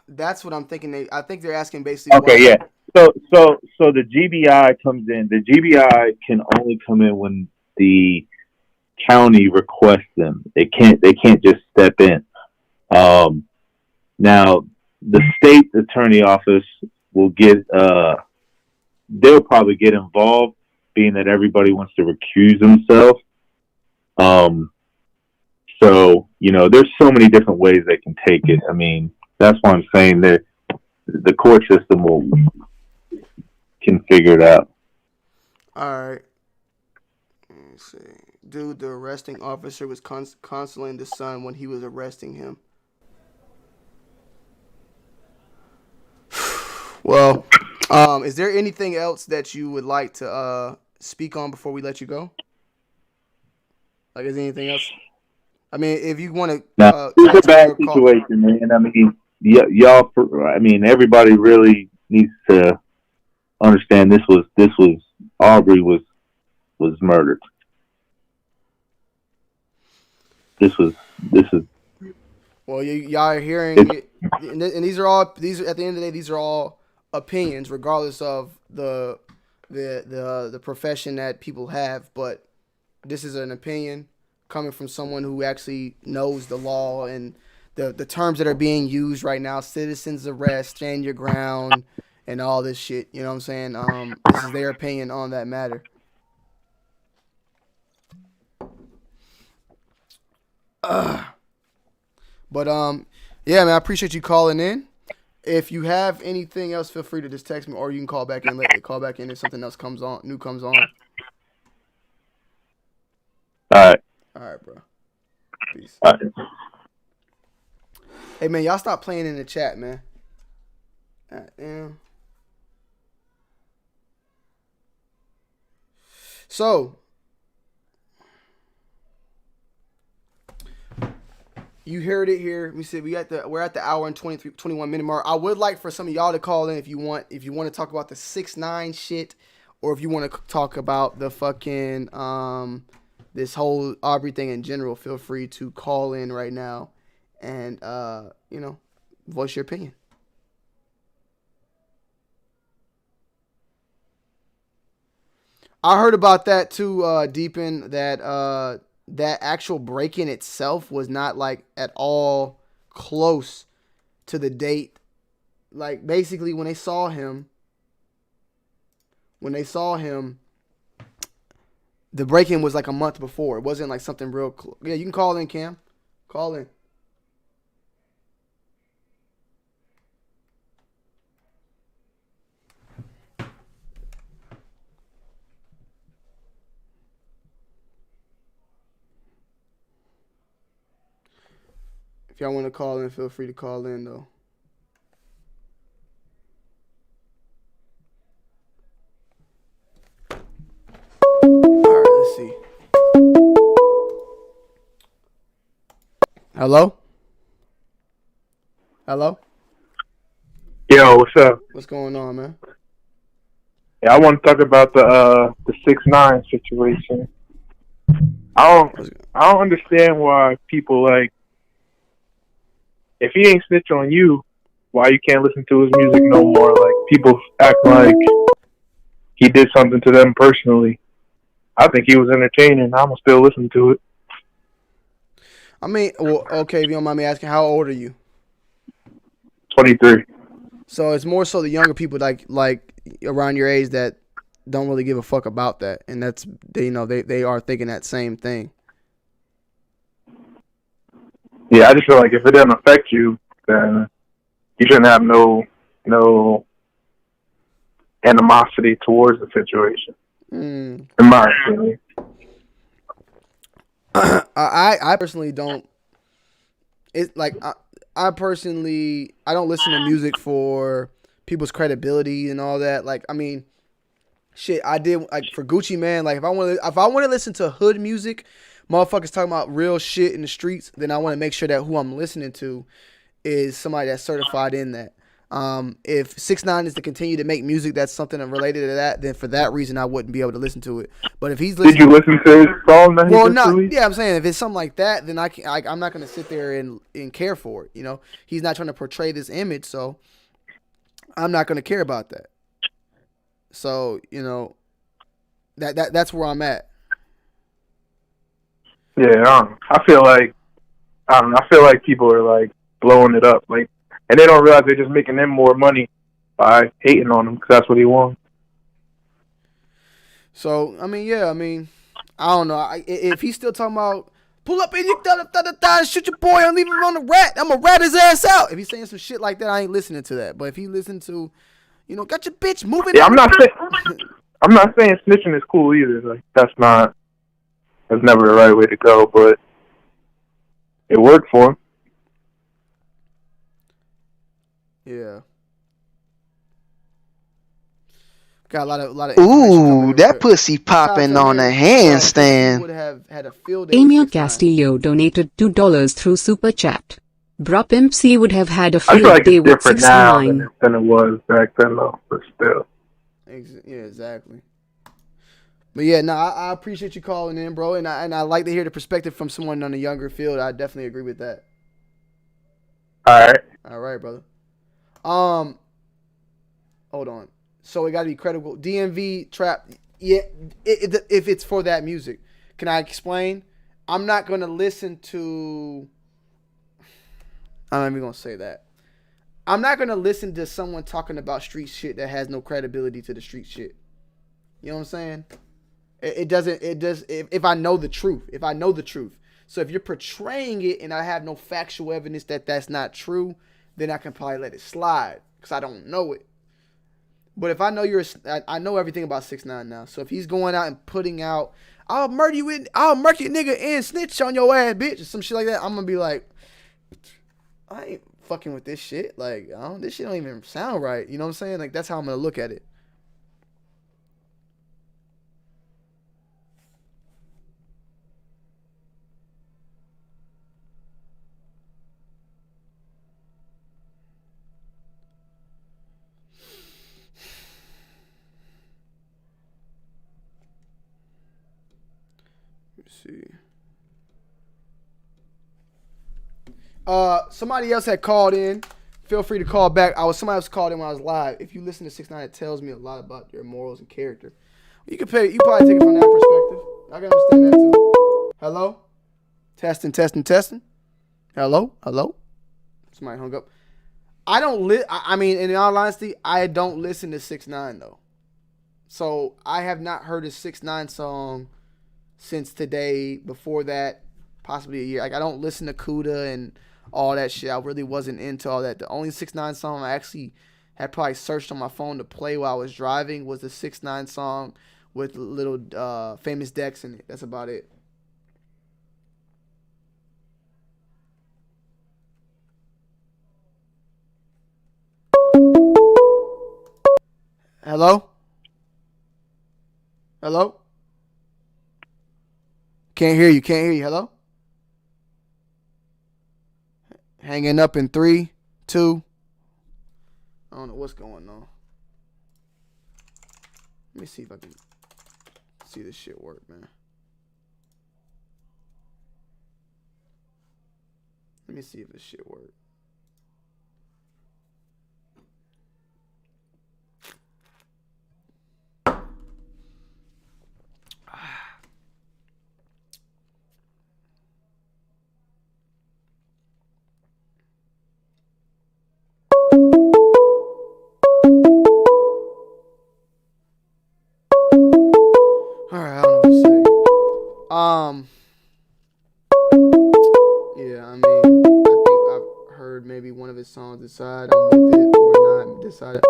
That's what I'm thinking. I think they're asking basically. Okay, yeah. So the GBI comes in. The GBI can only come in when the county requests them. They can't just step in. Now the state attorney office will get they'll probably get involved, being that everybody wants to recuse themselves. So, there's so many different ways they can take it. I mean, that's why I'm saying that the court system can figure it out. All right. Let me see. Dude, the arresting officer was counseling the son when he was arresting him. Well, is there anything else that you would like to speak on before we let you go? Like, is there anything else? I mean, if you want to. It's a bad situation, man. I mean, y'all. I mean, everybody really needs to understand this was Arbery was murdered. This is. Well, y'all are hearing it, and these are at the end of the day, these are all opinions, regardless of the profession that people have. But this is an opinion coming from someone who actually knows the law and the terms that are being used right now: citizens arrest, stand your ground, and all this shit. You know what I'm saying? This is their opinion on that matter. But yeah, man, I appreciate you calling in. If you have anything else, feel free to just text me, or you can call back in. Call back in if something else comes on. All right, bro. Peace. All right. Hey, man, y'all stop playing in the chat, man. Damn. So, You heard it here. We said we're at the hour and 21 minute mark. I would like for some of y'all to call in if you want to talk about the 6ix9ine shit, or if you want to talk about the fucking this whole Arbery thing in general. Feel free to call in right now and voice your opinion. I heard about that too, Deepin, that that actual break-in itself was not like at all close to the date. Like basically when they saw him, the break-in was like a month before. It wasn't like something real yeah, you can call in, Cam. Call in. If y'all want to call in, feel free to call in, though. All right, let's see. Hello? Hello? Yo, what's up? What's going on, man? Yeah, I want to talk about the 6ix9ine situation. I don't understand why people like, if he ain't snitch on you, why you can't listen to his music no more? Like, people act like he did something to them personally. I think he was entertaining. I'm gonna still listen to it. I mean, well, okay, if you don't mind me asking, how old are you? 23. So it's more so the younger people like around your age that don't really give a fuck about that, and that's they are thinking that same thing. Yeah, I just feel like if it doesn't affect you, then you shouldn't have no animosity towards the situation. In my opinion. I personally don't. It's like I personally I don't listen to music for people's credibility and all that. Like, I mean, shit, I did like for Gucci Mane. Like, if I want to listen to hood music, motherfuckers talking about real shit in the streets, then I want to make sure that who I'm listening to is somebody that's certified in that. If 6ix9ine is to continue to make music that's something related to that, then for that reason I wouldn't be able to listen to it. But if he's listening, did you listen to his song that he just released? Yeah, I'm saying if it's something like that, then I'm not gonna sit there and care for it. You know, he's not trying to portray this image, so I'm not gonna care about that. So that's where I'm at. Yeah, I feel like people are like blowing it up, like, and they don't realize they're just making them more money by hating on him because that's what he wants. So I mean, I don't know. If he's still talking about pull up and you shoot your boy and leave him on the rat, I'm gonna rat his ass out. If he's saying some shit like that, I ain't listening to that. But if he listen to, got your bitch moving. Yeah, I'm not saying snitching is cool either. Like, that's never the right way to go. But it worked for him. Yeah. Got a lot of Ooh, that pussy popping on a handstand. Would have had a field day. Emil Castillo donated $2 through Super Chat. Bruh Pimp C would have had a I feel field like day it's with different now 6ix9ine. than it was back then, though. But still. Yeah, exactly. But yeah, no, I appreciate you calling in, bro, and I like to hear the perspective from someone on a younger field. I definitely agree with that. All right, brother. Hold on. So it got to be credible. DMV trap. Yeah, if it's for that music, can I explain? I'm not gonna listen to. I'm not even gonna say that. I'm not gonna listen to someone talking about street shit that has no credibility to the street shit. You know what I'm saying? It doesn't. It does. If I know the truth. If I know the truth. So if you're portraying it and I have no factual evidence that that's not true, then I can probably let it slide because I don't know it. But if I know I know everything about 6ix9ine now. So if he's going out and putting out, I'll murk you nigga and snitch on your ass, bitch, or some shit like that, I'm gonna be like, I ain't fucking with this shit. Like, this shit don't even sound right. You know what I'm saying? Like, that's how I'm gonna look at it. see. Somebody else had called in. Feel free to call back. Somebody else called in when I was live. If you listen to 6ix9ine, it tells me a lot about your morals and character. You probably take it from that perspective. I can understand that too. Hello? Testing. Hello? Somebody hung up. I mean, in all honesty, I don't listen to 6ix9ine though. So I have not heard a 6ix9ine song since today. Before that, possibly a year. Like, I don't listen to Kuda and all that shit. I really wasn't into all that. The only 6ix9ine song I actually had probably searched on my phone to play while I was driving was the 6ix9ine song with little Famous Dex in it. That's about it. Hello? Can't hear you. Hello? Hanging up in 3, 2. I don't know what's going on. Let me see if I can see this shit work, man. Let me see if this shit works. Alright, I don't know what to say. Yeah, I mean, I think I've heard maybe one of his songs, decide I'm with it or not, decide.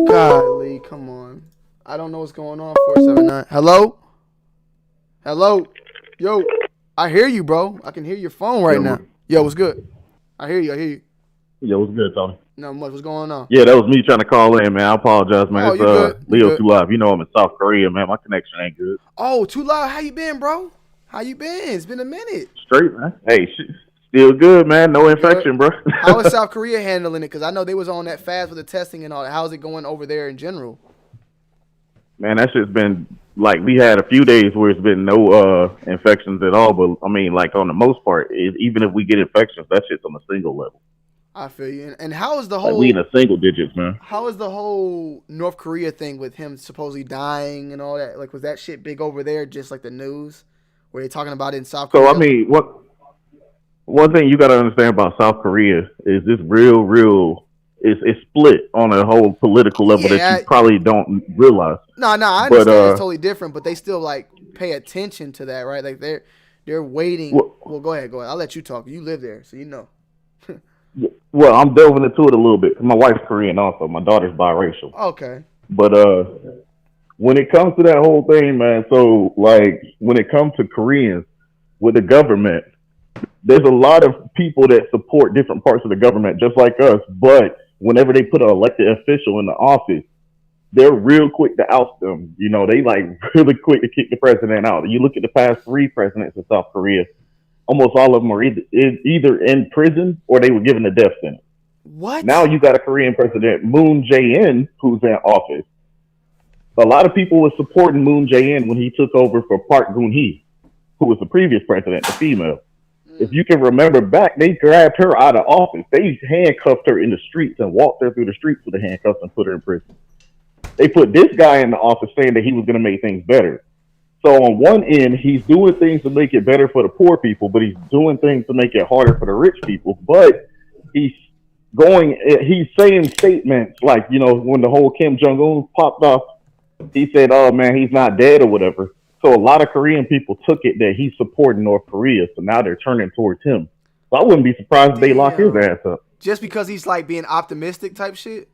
Golly, come on. I don't know what's going on, 479. Hello? Yo, I hear you, bro. I can hear your phone right now. Yo, what's good? I hear you. Yo, what's good, Tony? Not much. What's going on? Yeah, that was me trying to call in, man. I apologize, man. Oh, It's you good? Leo Too Live. You know I'm in South Korea, man. My connection ain't good. Oh, Too Loud. How you been, bro? How you been? It's been a minute. Straight, man. Hey, still good, man. No infection, bro. How is South Korea handling it? Because I know they was on that fast with the testing and all that. How's it going over there in general? Man, that shit's been, like, we had a few days where it's been no infections at all. But, I mean, like, on the most part, even if we get infections, that shit's on a single level. I feel you. And how is the whole... Like, we in a single digits, man. How is the whole North Korea thing with him supposedly dying and all that? Like, was that shit big over there, just like the news? Were they talking about it in South Korea? So, I mean, one thing you got to understand about South Korea is this real... It's split on a whole political level that you probably don't realize. No, I understand it's totally different, but they still, like, pay attention to that, right? Like, they're waiting. Well, go ahead. I'll let you talk. You live there, so you know. Well, I'm delving into it a little bit. My wife's Korean also. My daughter's biracial. Okay. But when it comes to that whole thing, man, so, like, when it comes to Koreans with the government, there's a lot of people that support different parts of the government, just like us. But whenever they put an elected official in the office, they're real quick to oust them. You know, they, like, really quick to kick the president out. You look at the past 3 presidents of South Korea, almost all of them are either in prison or they were given a death sentence. What? Now you got a Korean president, Moon Jae-in, who's in office. A lot of people were supporting Moon Jae-in when he took over for Park Geun-hye, who was the previous president, the female. If you can remember back, they grabbed her out of office. They handcuffed her in the streets and walked her through the streets with the handcuffs and put her in prison. They put this guy in the office saying that he was going to make things better. So on one end, he's doing things to make it better for the poor people, but he's doing things to make it harder for the rich people. But he's saying statements like, you know, when the whole Kim Jong-un popped off, he said, oh man, he's not dead or whatever. So a lot of Korean people took it that he's supporting North Korea. So now they're turning towards him. So I wouldn't be surprised if they lock his ass up. Just because he's like being optimistic type shit?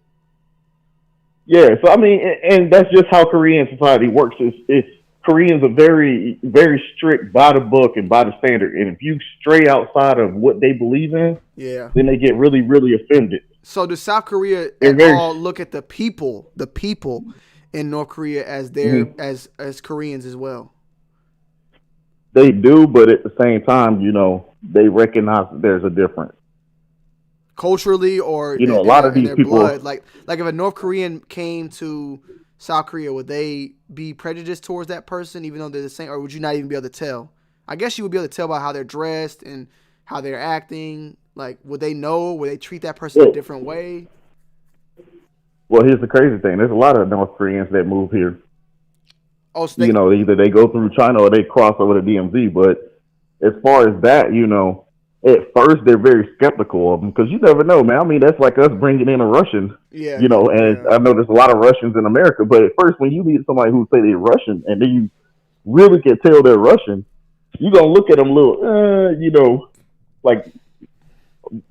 Yeah. So, I mean, and that's just how Korean society works. It's Koreans are very, very strict by the book and by the standard. And if you stray outside of what they believe in, then they get really, really offended. So does South Korea all look at the people in North Korea as their as Koreans as well? They do, but at the same time, you know, they recognize that there's a difference. Culturally, or you know, a lot of these people, blood. like if a North Korean came to South Korea, would they be prejudiced towards that person, even though they're the same, or would you not even be able to tell? I guess you would be able to tell by how they're dressed and how they're acting. Like, would they know? Would they treat that person a different way? Well, here's the crazy thing. There's a lot of North Koreans that move here. Oh, so either they go through China or they cross over to DMZ. But as far as that, at first they're very skeptical of them because you never know, man. I mean, that's like us bringing in a Russian, and I know there's a lot of Russians in America. But at first, when you meet somebody who say they're Russian and then you really can tell they're Russian, you're going to look at them a little, like,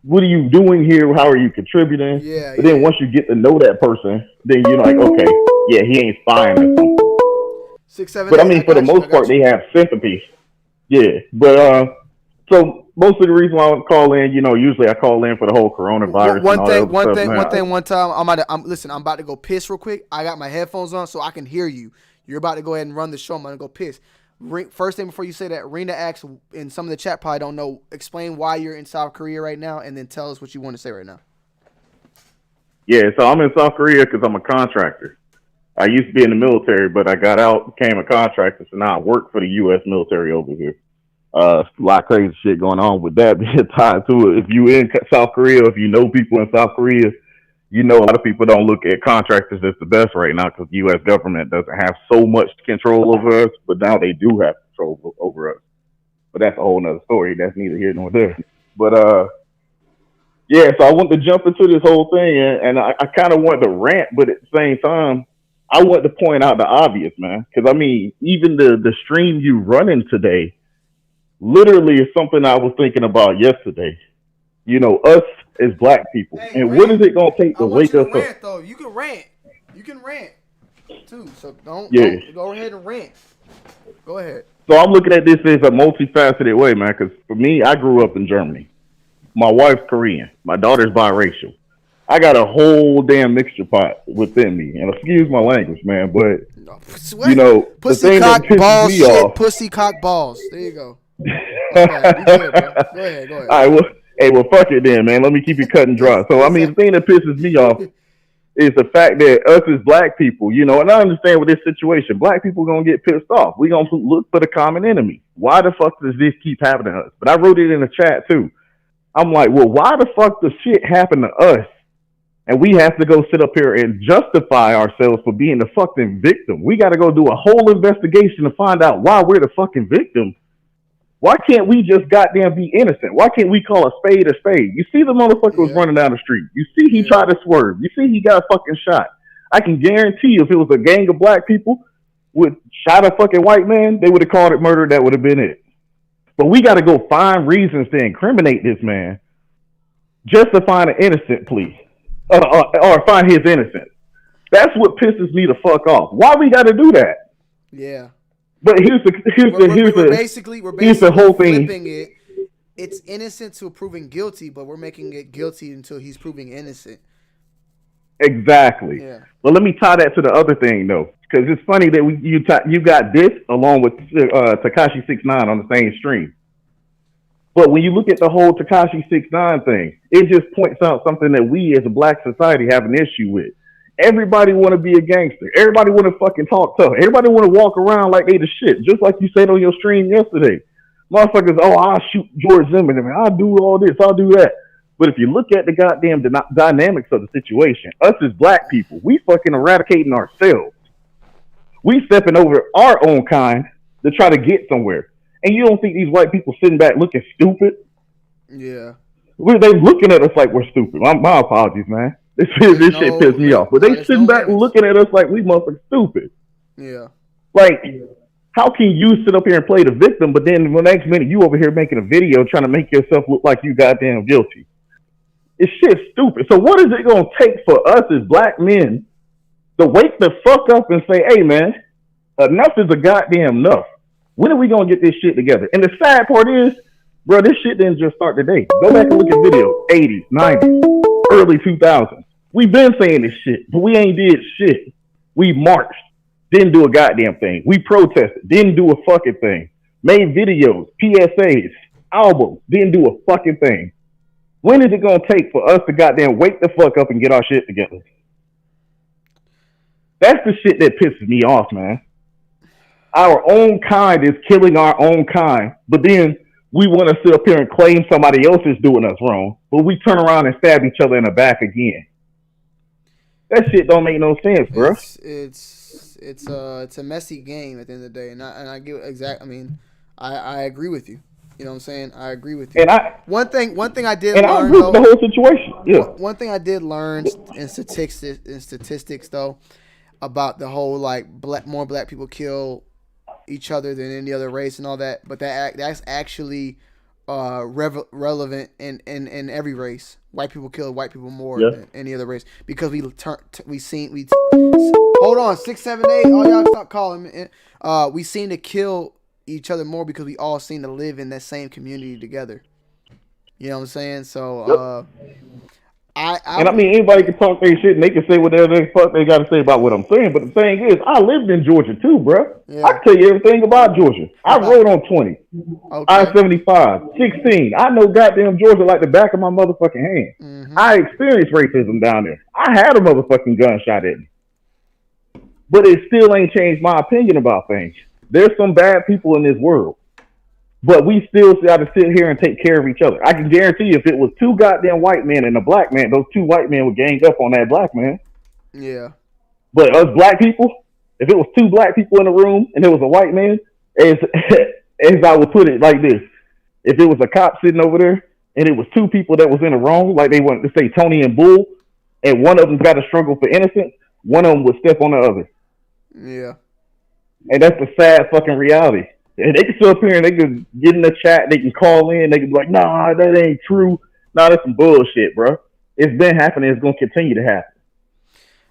what are you doing here? How are you contributing? Yeah. But then once you get to know that person, then you're like, okay, yeah, he ain't spying or something. 6, 7, but 8, I mean, for the most part, they have sympathy. Yeah. But so most of the reason why I call in, usually I call in for the whole coronavirus. One time, I'm about to go piss real quick. I got my headphones on so I can hear you. You're about to go ahead and run the show. I'm gonna go piss. First thing before you say that, Rena asks, and some of the chat probably don't know, explain why you're in South Korea right now, and then tell us what you want to say right now. Yeah, so I'm in South Korea because I'm a contractor. I used to be in the military, but I got out, became a contractor, so now I work for the U.S. military over here. A lot of crazy shit going on with that being tied to it. If you in South Korea, if you know people in South Korea, a lot of people don't look at contractors as the best right now because the U.S. government doesn't have so much control over us, but now they do have control over us. But that's a whole nother story. That's neither here nor there. But, yeah, so I want to jump into this whole thing, and I kind of want to rant, but at the same time, I want to point out the obvious, man. Because, I mean, even the stream you running today literally is something I was thinking about yesterday. Us as black people. Hey, and rant. what is it going to take to wake us rant, up? Though. You can rant. You can rant, too. So don't go ahead and rant. Go ahead. So I'm looking at this as a multifaceted way, man, because for me, I grew up in Germany. My wife's Korean. My daughter's biracial. I got a whole damn mixture pot within me. And excuse my language, man, but, pussy cock balls, shit, off, pussy cock balls. There you go. Okay, you good, bro. Go ahead. All right, well, fuck it then, man. Let me keep it cut and dry. So, I mean, the thing that pisses me off is the fact that us as black people, and I understand with this situation, black people going to get pissed off. We going to look for the common enemy. Why the fuck does this keep happening to us? But I wrote it in the chat, too. I'm like, well, why the fuck does shit happen to us? And we have to go sit up here and justify ourselves for being the fucking victim. We got to go do a whole investigation to find out why we're the fucking victim. Why can't we just goddamn be innocent? Why can't we call a spade a spade? You see the motherfucker was running down the street. You see he tried to swerve. You see he got fucking shot. I can guarantee you if it was a gang of black people would shot a fucking white man, they would have called it murder. That would have been it. But we got to go find reasons to incriminate this man just to find an innocent plea. Or find his innocence. That's what pisses me the fuck off. Why we got to do that? Yeah. But here's the whole thing. Flipping it. It's innocent to proving guilty, but we're making it guilty until he's proving innocent. Exactly. Yeah. But let me tie that to the other thing though, because it's funny that you got this along with Tekashi 6IX9INE on the same stream. But when you look at the whole Tekashi 6IX9INE thing, it just points out something that we as a black society have an issue with. Everybody want to be a gangster. Everybody want to fucking talk tough. Everybody want to walk around like they the shit. Just like you said on your stream yesterday. Motherfuckers, I'll shoot George Zimmerman. I'll do all this. I'll do that. But if you look at the goddamn dynamics of the situation, us as black people, we fucking eradicating ourselves. We stepping over our own kind to try to get somewhere. And you don't think these white people sitting back looking stupid? Yeah. They looking at us like we're stupid. My apologies, man. This shit pissed me off. But they sitting back looking at us like we motherfuckers stupid. Yeah. Like, how can you sit up here and play the victim, but then the next minute you over here making a video trying to make yourself look like you goddamn guilty? It's shit stupid. So what is it going to take for us as black men to wake the fuck up and say, hey, man, enough is a goddamn enough. When are we going to get this shit together? And the sad part is, bro, this shit didn't just start today. Go back and look at videos, 80s, 90s, early 2000s. We've been saying this shit, but we ain't did shit. We marched, didn't do a goddamn thing. We protested, didn't do a fucking thing. Made videos, PSAs, albums, didn't do a fucking thing. When is it going to take for us to goddamn wake the fuck up and get our shit together? That's the shit that pisses me off, man. our own kind is killing our own kind, but then we want to sit up here and claim somebody else is doing us wrong, but we turn around and stab each other in the back again. That shit don't make no sense, bro. It's a messy game at the end of the day, and I get exact. I mean, I agree with you. You know what I'm saying? I agree with you. And one thing I did learn. I agree with the whole situation. Yeah. One thing I did learn in statistics though about the whole like more black people kill each other than any other race and all that, but that's actually relevant in every race. White people kill white people more than any other race because hold on 678. All y'all stop calling me. We seem to kill each other more because we all seem to live in that same community together. You know what I'm saying? So I mean, anybody can talk their shit and they can say whatever the fuck they got to say about what I'm saying. But the thing is, I lived in Georgia too, bro. Yeah. I can tell you everything about Georgia. I rode on 20, I-75, 16. I know goddamn Georgia like the back of my motherfucking hand. Mm-hmm. I experienced racism down there. I had a motherfucking gunshot at me. But it still ain't changed my opinion about things. There's some bad people in this world. But we still got to sit here and take care of each other. I can guarantee you if it was two goddamn white men and a black man, those two white men would gang up on that black man. Yeah. But us black people, if it was two black people in a room and there was a white man, as I would put it like this, if it was a cop sitting over there and it was two people that was in the wrong, like they wanted to say Tony and Bull, and one of them got to struggle for innocence, one of them would step on the other. Yeah. And that's the sad fucking reality. And they can sit up here and they can get in the chat, they can call in, they can be like, nah, that ain't true. Nah, that's some bullshit, bro. It's been happening, it's gonna continue to happen.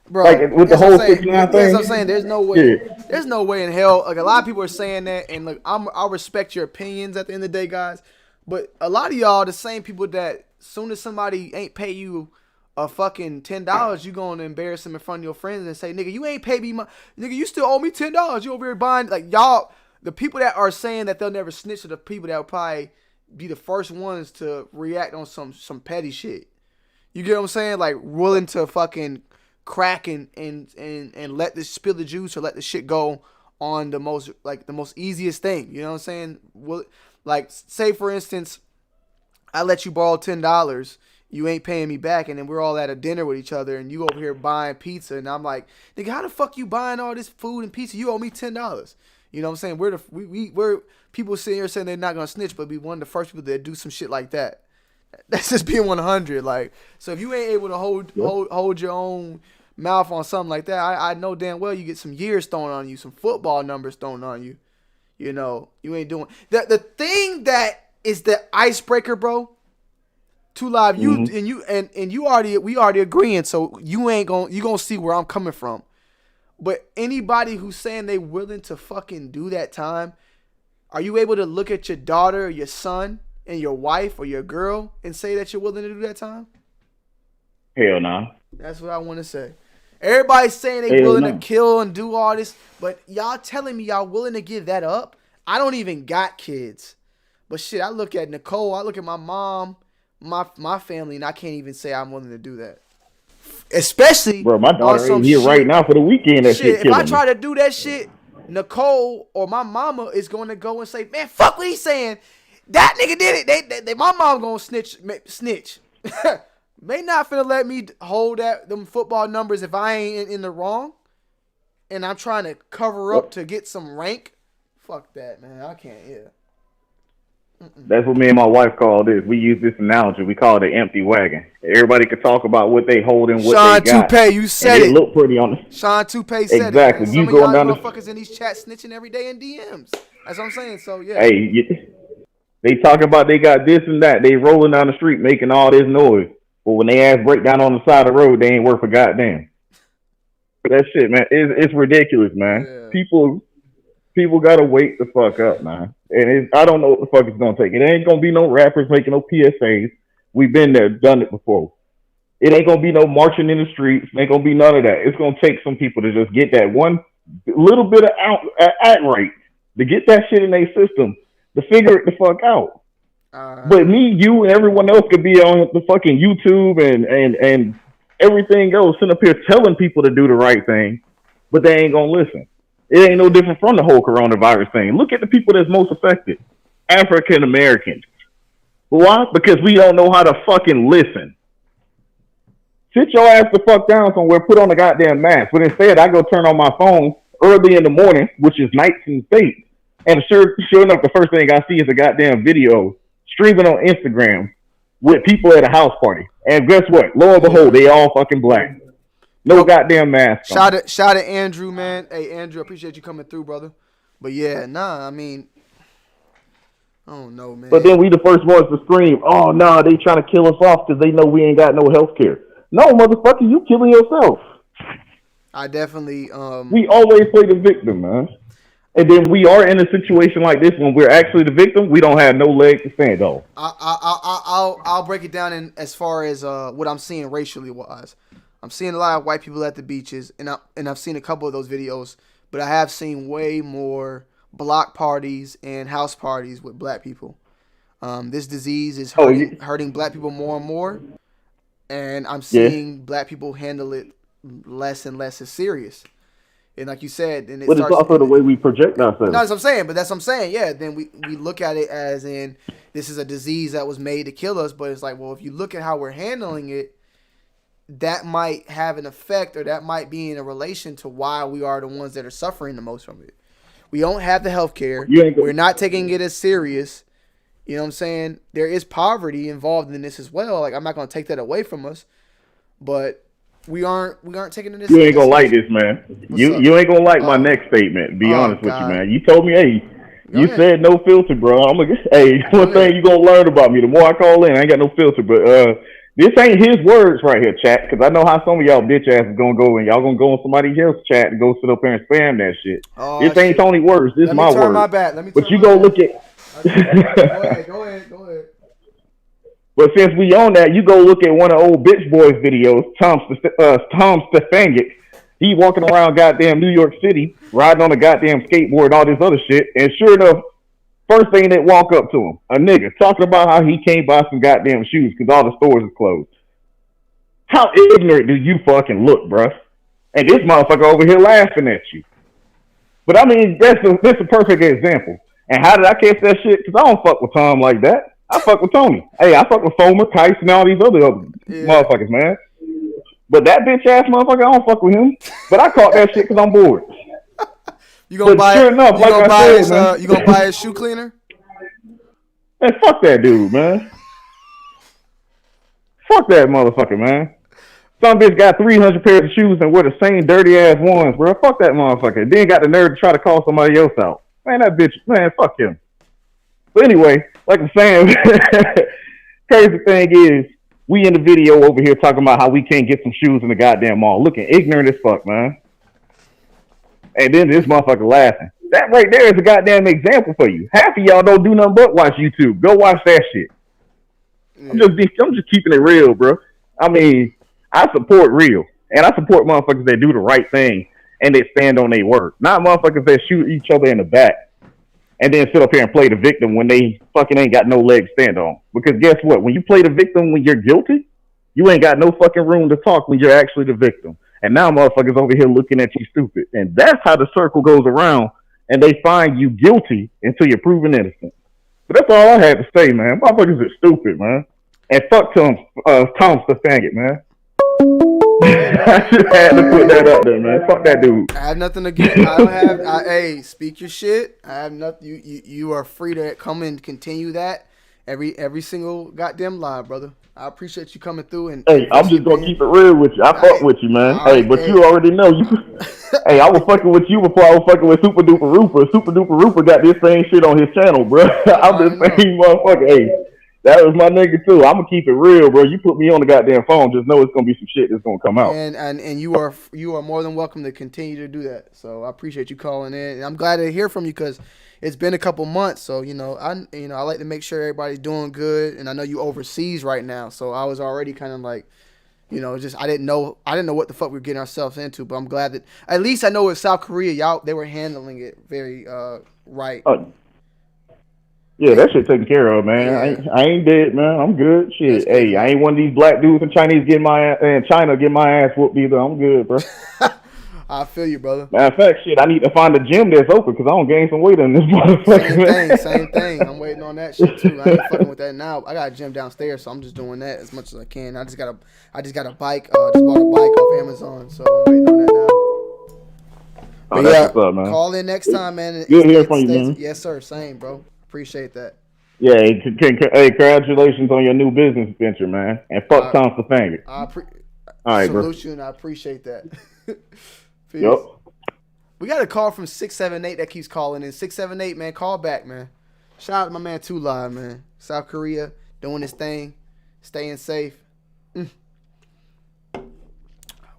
Bro, like with the whole 6IX9 thing. I'm saying there's no way there's no way in hell. Like a lot of people are saying that, and look, I respect your opinions at the end of the day, guys. But a lot of y'all the same people that soon as somebody ain't pay you a fucking $10, you gonna embarrass them in front of your friends and say, nigga, you ain't pay me nigga, you still owe me $10. You over here buying like y'all. The people that are saying that they'll never snitch are the people that will probably be the first ones to react on some petty shit. You get what I'm saying? Like willing to fucking crack and let this spill the juice or let the shit go on the most easiest thing. You know what I'm saying? Well, like say for instance, I let you borrow $10. You ain't paying me back, and then we're all at a dinner with each other, and you over here buying pizza, and I'm like, nigga, how the fuck you buying all this food and pizza? You owe me $10. You know what I'm saying? We're people sitting here saying they're not gonna snitch, but be one of the first people that do some shit like that. That's just being 100. Like, so if you ain't able to hold your own mouth on something like that, I know damn well you get some years thrown on you, some football numbers thrown on you. You know, you ain't doing the thing that is the icebreaker, bro. Too Live, you and we already agreeing, so you gonna see where I'm coming from. But anybody who's saying they willing to fucking do that time, are you able to look at your daughter or your son and your wife or your girl and say that you're willing to do that time? Hell no. That's what I want to say. Everybody's saying they willing to kill and do all this, but y'all telling me y'all willing to give that up? I don't even got kids. But shit, I look at Nicole, I look at my mom, my family, and I can't even say I'm willing to do that. Especially, bro, my daughter ain't here right now for the weekend. That shit if I try to do that shit, Nicole or my mama is going to go and say, "Man, fuck what he's saying. That nigga did it. They my mom gonna snitch. May not finna let me hold them football numbers if I ain't in the wrong, and I'm trying to cover up to get some rank. Fuck that, man. I can't. Yeah." That's what me and my wife call this. We use this analogy. We call it an empty wagon. Everybody can talk about what they hold and what Sean they got. Sean Toupee, you said it. Look pretty on it. Sean Toupee said exactly. it. Some you of going y'all down motherfuckers in these chats snitching every day in DMs. That's what I'm saying. So yeah. Hey, they talking about they got this and that. They rolling down the street making all this noise. But when they ass break down on the side of the road, they ain't worth a goddamn. That shit, man, it's ridiculous, man. Yeah. People gotta wake the fuck up, man. And I don't know what the fuck it's gonna take. It ain't gonna be no rappers making no PSAs. We've been there, done it before. It ain't gonna be no marching in the streets. It ain't gonna be none of that. It's gonna take some people to just get that one little bit of act right, to get that shit in their system, to figure it the fuck out. But me, you, and everyone else could be on the fucking YouTube and everything else, sitting up here telling people to do the right thing, but they ain't gonna listen. It ain't no different from the whole coronavirus thing. Look at the people that's most affected. African Americans. Why? Because we don't know how to fucking listen. Sit your ass the fuck down somewhere, put on a goddamn mask. But instead, I go turn on my phone early in the morning, which is nights in the States. And sure enough, the first thing I see is a goddamn video streaming on Instagram with people at a house party. And guess what? Lo and behold, they all fucking black. No goddamn mask. Shout at Andrew, man. Hey, Andrew, I appreciate you coming through, brother. But yeah, I mean, I don't know, man. But then we the first ones to scream, oh, no, they trying to kill us off because they know we ain't got no health care. No, motherfucker, you killing yourself. I definitely... we always play the victim, man. And then we are in a situation like this when we're actually the victim, we don't have no leg to stand on. I'll break it down in as far as what I'm seeing racially wise. I'm seeing a lot of white people at the beaches, and I've seen a couple of those videos, but I have seen way more block parties and house parties with black people. This disease is hurting black people more and more, and I'm seeing black people handle it less and less as serious. And like you said, and it's also the way we project ourselves. No, that's what I'm saying. But that's what I'm saying. Yeah, then we look at it as in this is a disease that was made to kill us. But it's like, well, if you look at how we're handling it, that might have an effect, or that might be in a relation to why we are the ones that are suffering the most from it. We don't have the health care. We're not taking it as serious. You know what I'm saying? There is poverty involved in this as well. Like, I'm not going to take that away from us, but we aren't taking this. You ain't gonna like this, man. You ain't gonna like my next statement. Be honest with you, man. You told me, hey, you said no filter, bro. I'm gonna, hey, one thing you gonna learn about me. The more I call in, I ain't got no filter. But this ain't his words right here, chat. Because I know how some of y'all bitch asses gonna go, and y'all gonna go on somebody else's chat and go sit up there and spam that shit. This ain't Tony words. This is my words. But you go look at. Go ahead. But since we own that, you go look at one of old bitch boys videos, Tom Stefangic. He walking around goddamn New York City, riding on a goddamn skateboard and all this other shit. And sure enough, first thing that walk up to him, a nigga talking about how he can't buy some goddamn shoes because all the stores are closed. How ignorant do you fucking look, bruh? And this motherfucker over here laughing at you. But I mean, that's a perfect example. And how did I catch that shit? Because I don't fuck with Tom like that. I fuck with Tony. Hey, I fuck with Fomer, Tyson, and all these other motherfuckers, man. But that bitch ass motherfucker, I don't fuck with him. But I caught that shit because I'm bored. You gonna buy his shoe cleaner? Man, fuck that dude, man. Fuck that motherfucker, man. Some bitch got 300 pairs of shoes and wear the same dirty ass ones, bro. Fuck that motherfucker. Then got the nerve to try to call somebody else out. Man, that bitch, man, fuck him. But anyway, like I'm saying, crazy thing is, we in the video over here talking about how we can't get some shoes in the goddamn mall. Looking ignorant as fuck, man. And then this motherfucker laughing. That right there is a goddamn example for you. Half of y'all don't do nothing but watch YouTube. Go watch that shit. I'm just keeping it real, bro. I mean, I support real. And I support motherfuckers that do the right thing and they stand on their word. Not motherfuckers that shoot each other in the back and then sit up here and play the victim when they fucking ain't got no leg to stand on. Because guess what? When you play the victim when you're guilty, you ain't got no fucking room to talk when you're actually the victim. And now motherfuckers over here looking at you stupid. And that's how the circle goes around, and they find you guilty until you're proven innocent. But that's all I had to say, man. Motherfuckers are stupid, man. And fuck Tom Stefangic, man. I just had to put that up there, man. Fuck that dude. I have nothing against. I don't have. Hey, speak your shit. I have nothing. You are free to come and continue that every single goddamn live, brother. I appreciate you coming through and. Hey, I'm just gonna keep it real with you. I fuck with you, man. Hey, but you already know you. Hey, I was fucking with you before I was fucking with Super Duper Rooper. Super Duper Rooper got this same shit on his channel, bro. I'm the same motherfucker. Hey. That was my nigga too. I'm gonna keep it real, bro. You put me on the goddamn phone, just know it's gonna be some shit that's gonna come out. And you are more than welcome to continue to do that. So I appreciate you calling in, and I'm glad to hear from you because it's been a couple months. So I like to make sure everybody's doing good, and I know you overseas right now. So I was already kind of like, I didn't know what the fuck we were getting ourselves into. But I'm glad that at least I know with South Korea, they were handling it very right. Yeah, that shit taken care of, man. I ain't dead, man. I'm good. Shit. Hey, I ain't one of these black dudes in China get my ass whooped either. I'm good, bro. I feel you, brother. Matter of fact, shit, I need to find a gym that's open because I don't gain some weight in this motherfucker. Same thing. I'm waiting on that shit too. I ain't fucking with that now. I got a gym downstairs, so I'm just doing that as much as I can. I just got a bike. Just bought a bike off Amazon, so I'm waiting on that now. Oh, that's what's up, man. Call in next time, man. Good hearing from you, man. Yes, sir. Same, bro. Appreciate that. Yeah, hey, congratulations on your new business venture, man. And fuck Tom Stefanger. All right, salute bro. you, and I appreciate that. Peace. Yep. We got a call from 678 that keeps calling in. 678, man, call back, man. Shout out to my man Two Live, man. South Korea doing his thing, staying safe.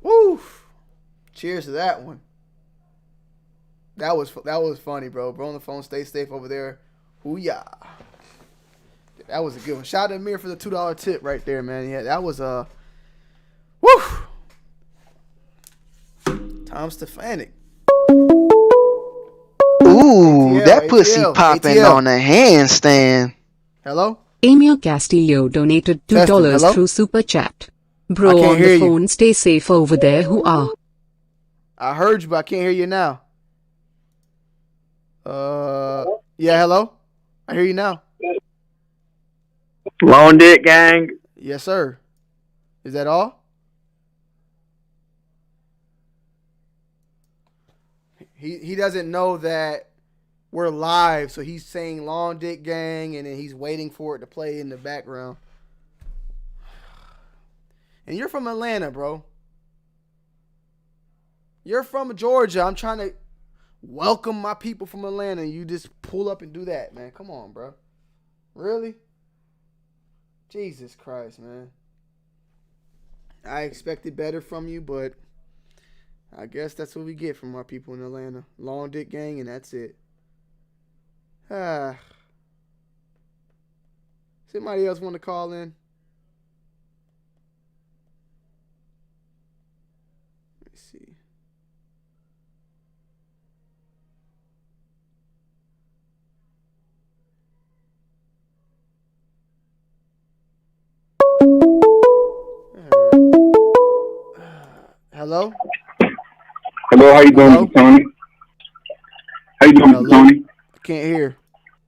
Woo! Cheers to that one. That was funny, bro. Bro on the phone, stay safe over there. Hoo-yah. That was a good one. Shout out to Amir for the $2 tip right there, man. Yeah, that was woo. Tom Stefanik. Ooh, ATL, that pussy ATL, popping ATL. on a handstand. Hello? Emil Castillo donated $2 Hello? through Super Chat. I Bro can't on hear the you. phone, stay safe over there. Who are? I heard you, but I can't hear you now. Yeah, hello? I hear you now. Long dick gang. Yes, sir. Is that all? He doesn't know that we're live, so he's saying long dick gang, and then he's waiting for it to play in the background. And you're from Atlanta, bro. You're from Georgia. I'm trying to welcome my people from Atlanta, and you just pull up and do that, man. Come on, bro. Really? Jesus Christ, man. I expected better from you, but I guess that's what we get from our people in Atlanta. Long dick gang, and that's it. Somebody else want to call in? Let me see. Hello? Hello, how you doing, Hello? Mr. Tony? How you doing, Mr. Tony? I can't hear.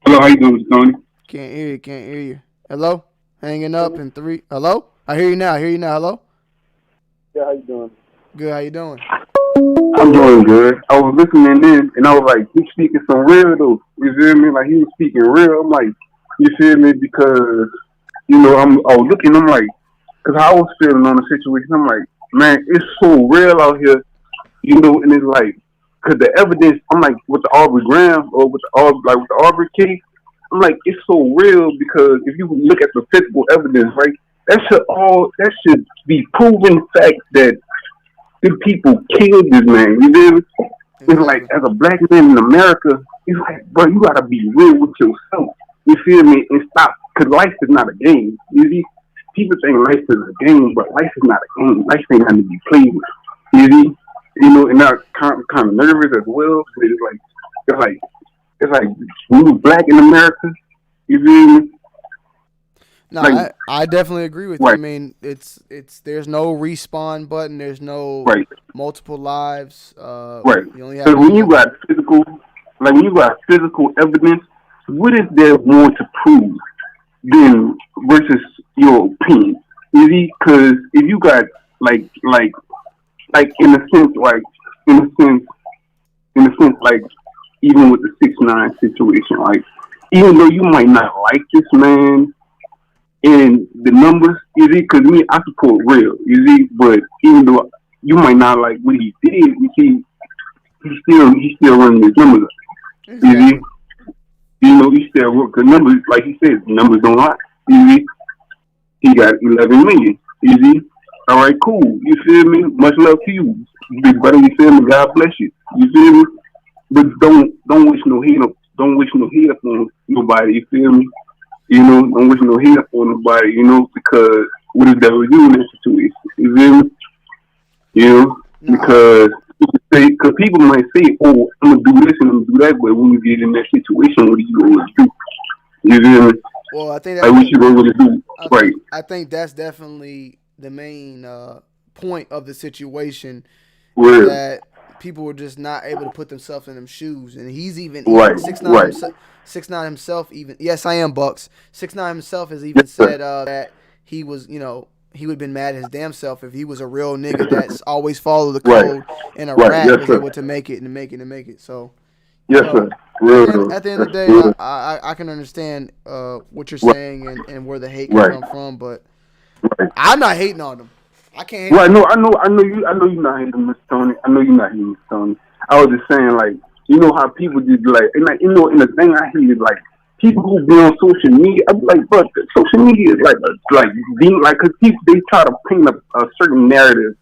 Hello, how you doing, Mr. Tony? Can't hear you. Hello? Hanging up in 3. Hello? I hear you now. Hello? Yeah, how you doing? Good, how you doing? I'm doing good. I was listening in, and I was like, he's speaking some real, though. You feel me? Like, he was speaking real. I'm like, you feel me? Because, I was looking, I'm like, because how I was feeling on the situation, I'm like, man, it's so real out here, and it's like, because the evidence, I'm like, with the Arbery Graham, or with the Arbery case, I'm like, it's so real because if you look at the physical evidence, right, that should be proven fact that the people killed this man. You feel me? It's like, as a black man in America, it's like, bro, you gotta be real with yourself. You feel me? And stop, because life is not a game. You see? People think life is a game, but life is not a game. Life ain't got to be played with. You see? And I'm kind of nervous as well. It's like we were black in America. You feel me? No, Like, I definitely agree with you. right. I mean, it's there's no respawn button. There's no Right. multiple lives. Right. You only have So when you got physical evidence, what is there more to prove than versus your opinion? You see? Because if you got like in a sense, like even with the 6ix9ine situation, like even though you might not like this man and the numbers, you see, because me, I support real, you see, but even though you might not like what he did, you see, he's still running his numbers up. You see? He still work the numbers, like he said, the numbers don't lie. You see? He got 11 million. You see? All right, cool. You feel me? Much love to you, big brother. You feel me? God bless you. You feel me? But don't wish no hate up. Don't wish no hate up on nobody. You feel me? Don't wish no hate up on nobody. Because what if that was you in that situation? You feel me? Because people might say, "Oh, I'm gonna do this and I'm gonna do that," but when you get in that situation, what do you always do? You feel me? Well, I think like what you always do, right? I think that's definitely the main point of the situation. Where? That people were just not able to put themselves in them shoes, and he's even Right, 6ix9ine right. himself, 6ix9ine himself even. Yes, I am Bucks. 6ix9ine himself has even said that he was, he would have been mad at his damn self if he was a real nigga that's always followed the code and a rap was able to make it and make it and make it. So, yes, sir. Real, at the end of the day, real. I can understand what you're saying and where the hate can come from, but I'm not hating on him. I can't hate Right, on him. I know you're not hating Mr. Tony. I know you're not hating Mr. Tony. I was just saying, like, you know how people just like, and like, and the thing I hate is like people who be on social media. I'm like, but social media is like being like, cause people they try to paint a certain narrative.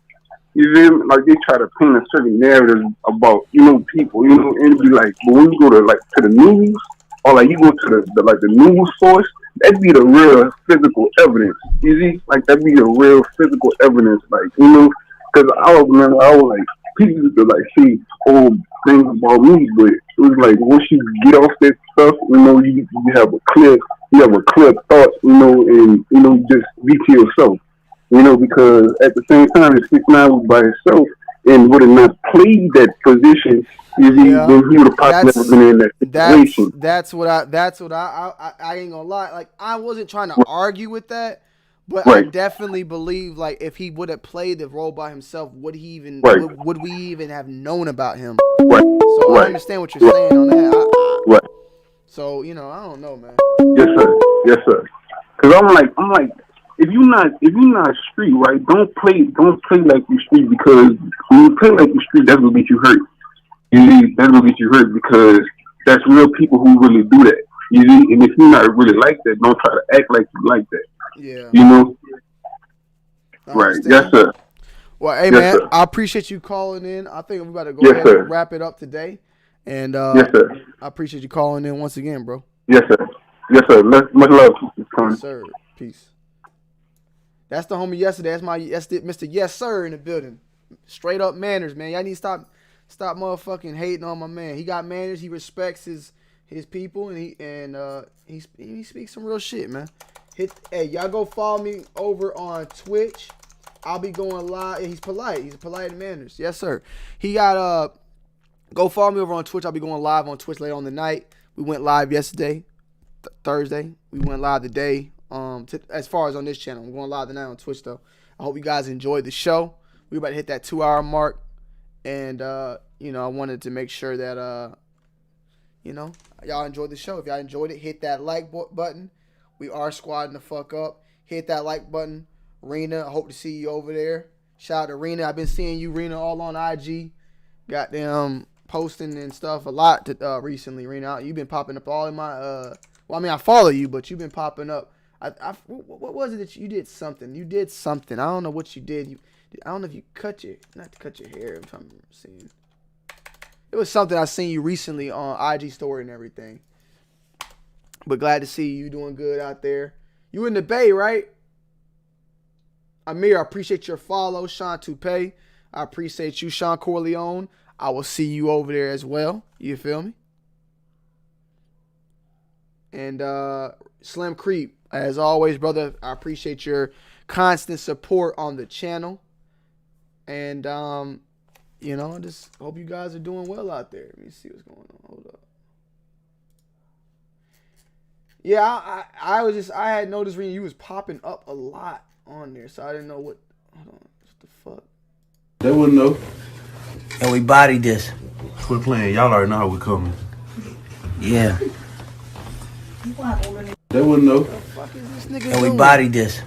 You feel me? Like they try to paint a certain narrative about people. And it'd be like, but when you go to the news or like you go to the news source, that'd be the real physical evidence. You see, like that'd be the real physical evidence. Like because I remember I was like people used to like see old things about me, but it was like once you get off that stuff, you have a clear thought, and just be to yourself. Because at the same time, if 6ix9ine was by himself and would have not played that position, then he would have probably never been in that situation. That's what I ain't gonna lie. Like I wasn't trying to argue with that, but I definitely believe like if he would have played the role by himself, would he even would we even have known about him? So I understand what you're saying on that. So I don't know, man. Yes, sir. Because I'm like. If you're not street, right, don't play like you street, because when you play like you street, that's what get you hurt. That's what get you hurt, because that's real people who really do that. And if you're not really like that, don't try to act like you like that. Yeah. Right. Yes, sir. Well, hey, man, sir. I appreciate you calling in. I think we're about to go ahead and wrap it up today. And yes, sir. I appreciate you calling in once again, bro. Yes, sir. Yes, sir. Much love. Yes, sir. Peace. That's the homie yesterday. That's Mr. Yes Sir in the building. Straight up manners, man. Y'all need to stop motherfucking hating on my man. He got manners. He respects his people, and he speaks some real shit, man. Hey, y'all go follow me over on Twitch. I'll be going live. He's polite. He's polite and manners. Yes, sir. He got go follow me over on Twitch. I'll be going live on Twitch later on the night. We went live yesterday, Thursday. We went live today. As far as on this channel, I'm going live tonight on Twitch though. I hope you guys enjoyed the show. We're about to hit that 2-hour mark, and I wanted to make sure that y'all enjoyed the show. If y'all enjoyed it, hit that like button. We are squadding the fuck up. Hit that like button. Rena, I hope to see you over there. Shout out to Rena. I've been seeing you, Rena, all on IG. Goddamn posting and stuff a lot recently, Rena. You've been popping up all in my I follow you, but you've been popping up. What was it that you did something? You did something. I don't know what you did. I don't know if you not to cut your hair. I'm trying to see. It was something I seen you recently on IG story and everything. But glad to see you doing good out there. You in the Bay, right? Amir, I appreciate your follow. Sean Toupee, I appreciate you. Sean Corleone, I will see you over there as well. You feel me? And Slim Creep, as always, brother, I appreciate your constant support on the channel. And, I just hope you guys are doing well out there. Let me see what's going on. Hold up. Yeah, I had noticed you was popping up a lot on there, so I didn't know what the fuck. They wouldn't know. And we bodied this. Quit playing. Y'all already know how we coming. Yeah. They wouldn't know. What the fuck is this nigga And doing? we bodied this.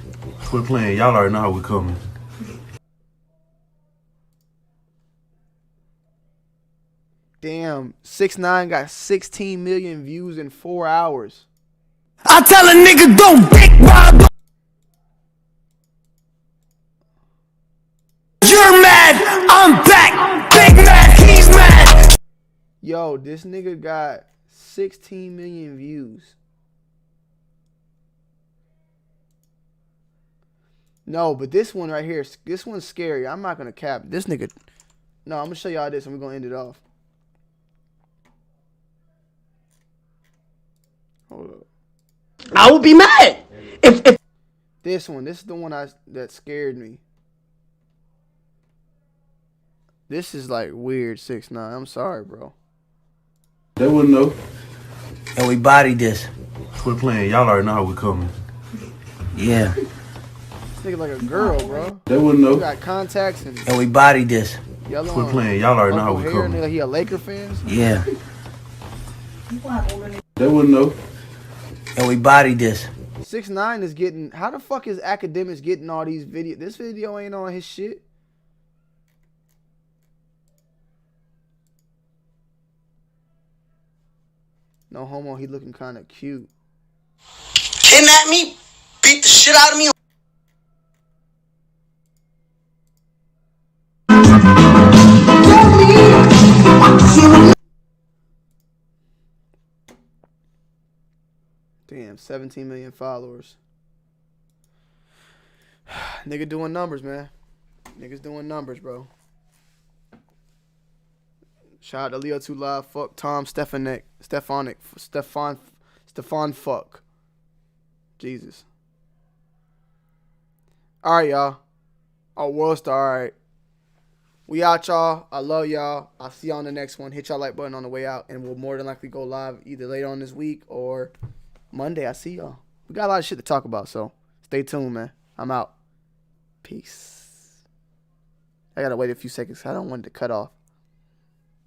Quit playing. Y'all already know how we coming. Damn, 6ix9ine got 16 million views in 4 hours. I tell a nigga don't dick ride. You're mad, I'm back. Big mad, he's mad. Yo, this nigga got 16 million views. No, but this one right here, this one's scary. I'm not gonna cap this nigga. No, I'm gonna show y'all this and we're gonna end it off. Hold up. I would be mad if this is the one that scared me. This is like weird, 6ix9ine. I'm sorry, bro. They wouldn't know. And we bodied this. Quit playing. Y'all already know how we coming. Yeah. This nigga like a girl, bro. They wouldn't know. You got contacts and And we bodied this. yellow. Quit playing. Y'all already know how we hair, coming. nigga, he a Laker fan. Yeah. They wouldn't know. And we bodied this. 6ix9ine is getting. How the fuck is Academics getting all these videos? This video ain't on his shit. No homo, he looking kind of cute. Kidnap me, beat the shit out of me. Damn, 17 million followers. Nigga doing numbers, man. Niggas doing numbers, bro. Shout out to Leo 2 Live. Fuck Tom Stefanik. Stefan fuck. Jesus. Alright, y'all. Oh, World Star, alright. We out, y'all. I love y'all. I'll see y'all on the next one. Hit y'all like button on the way out, and we'll more than likely go live either later on this week or Monday. I see y'all. We got a lot of shit to talk about, so stay tuned, man. I'm out. Peace. I gotta wait a few seconds. I don't want it to cut off.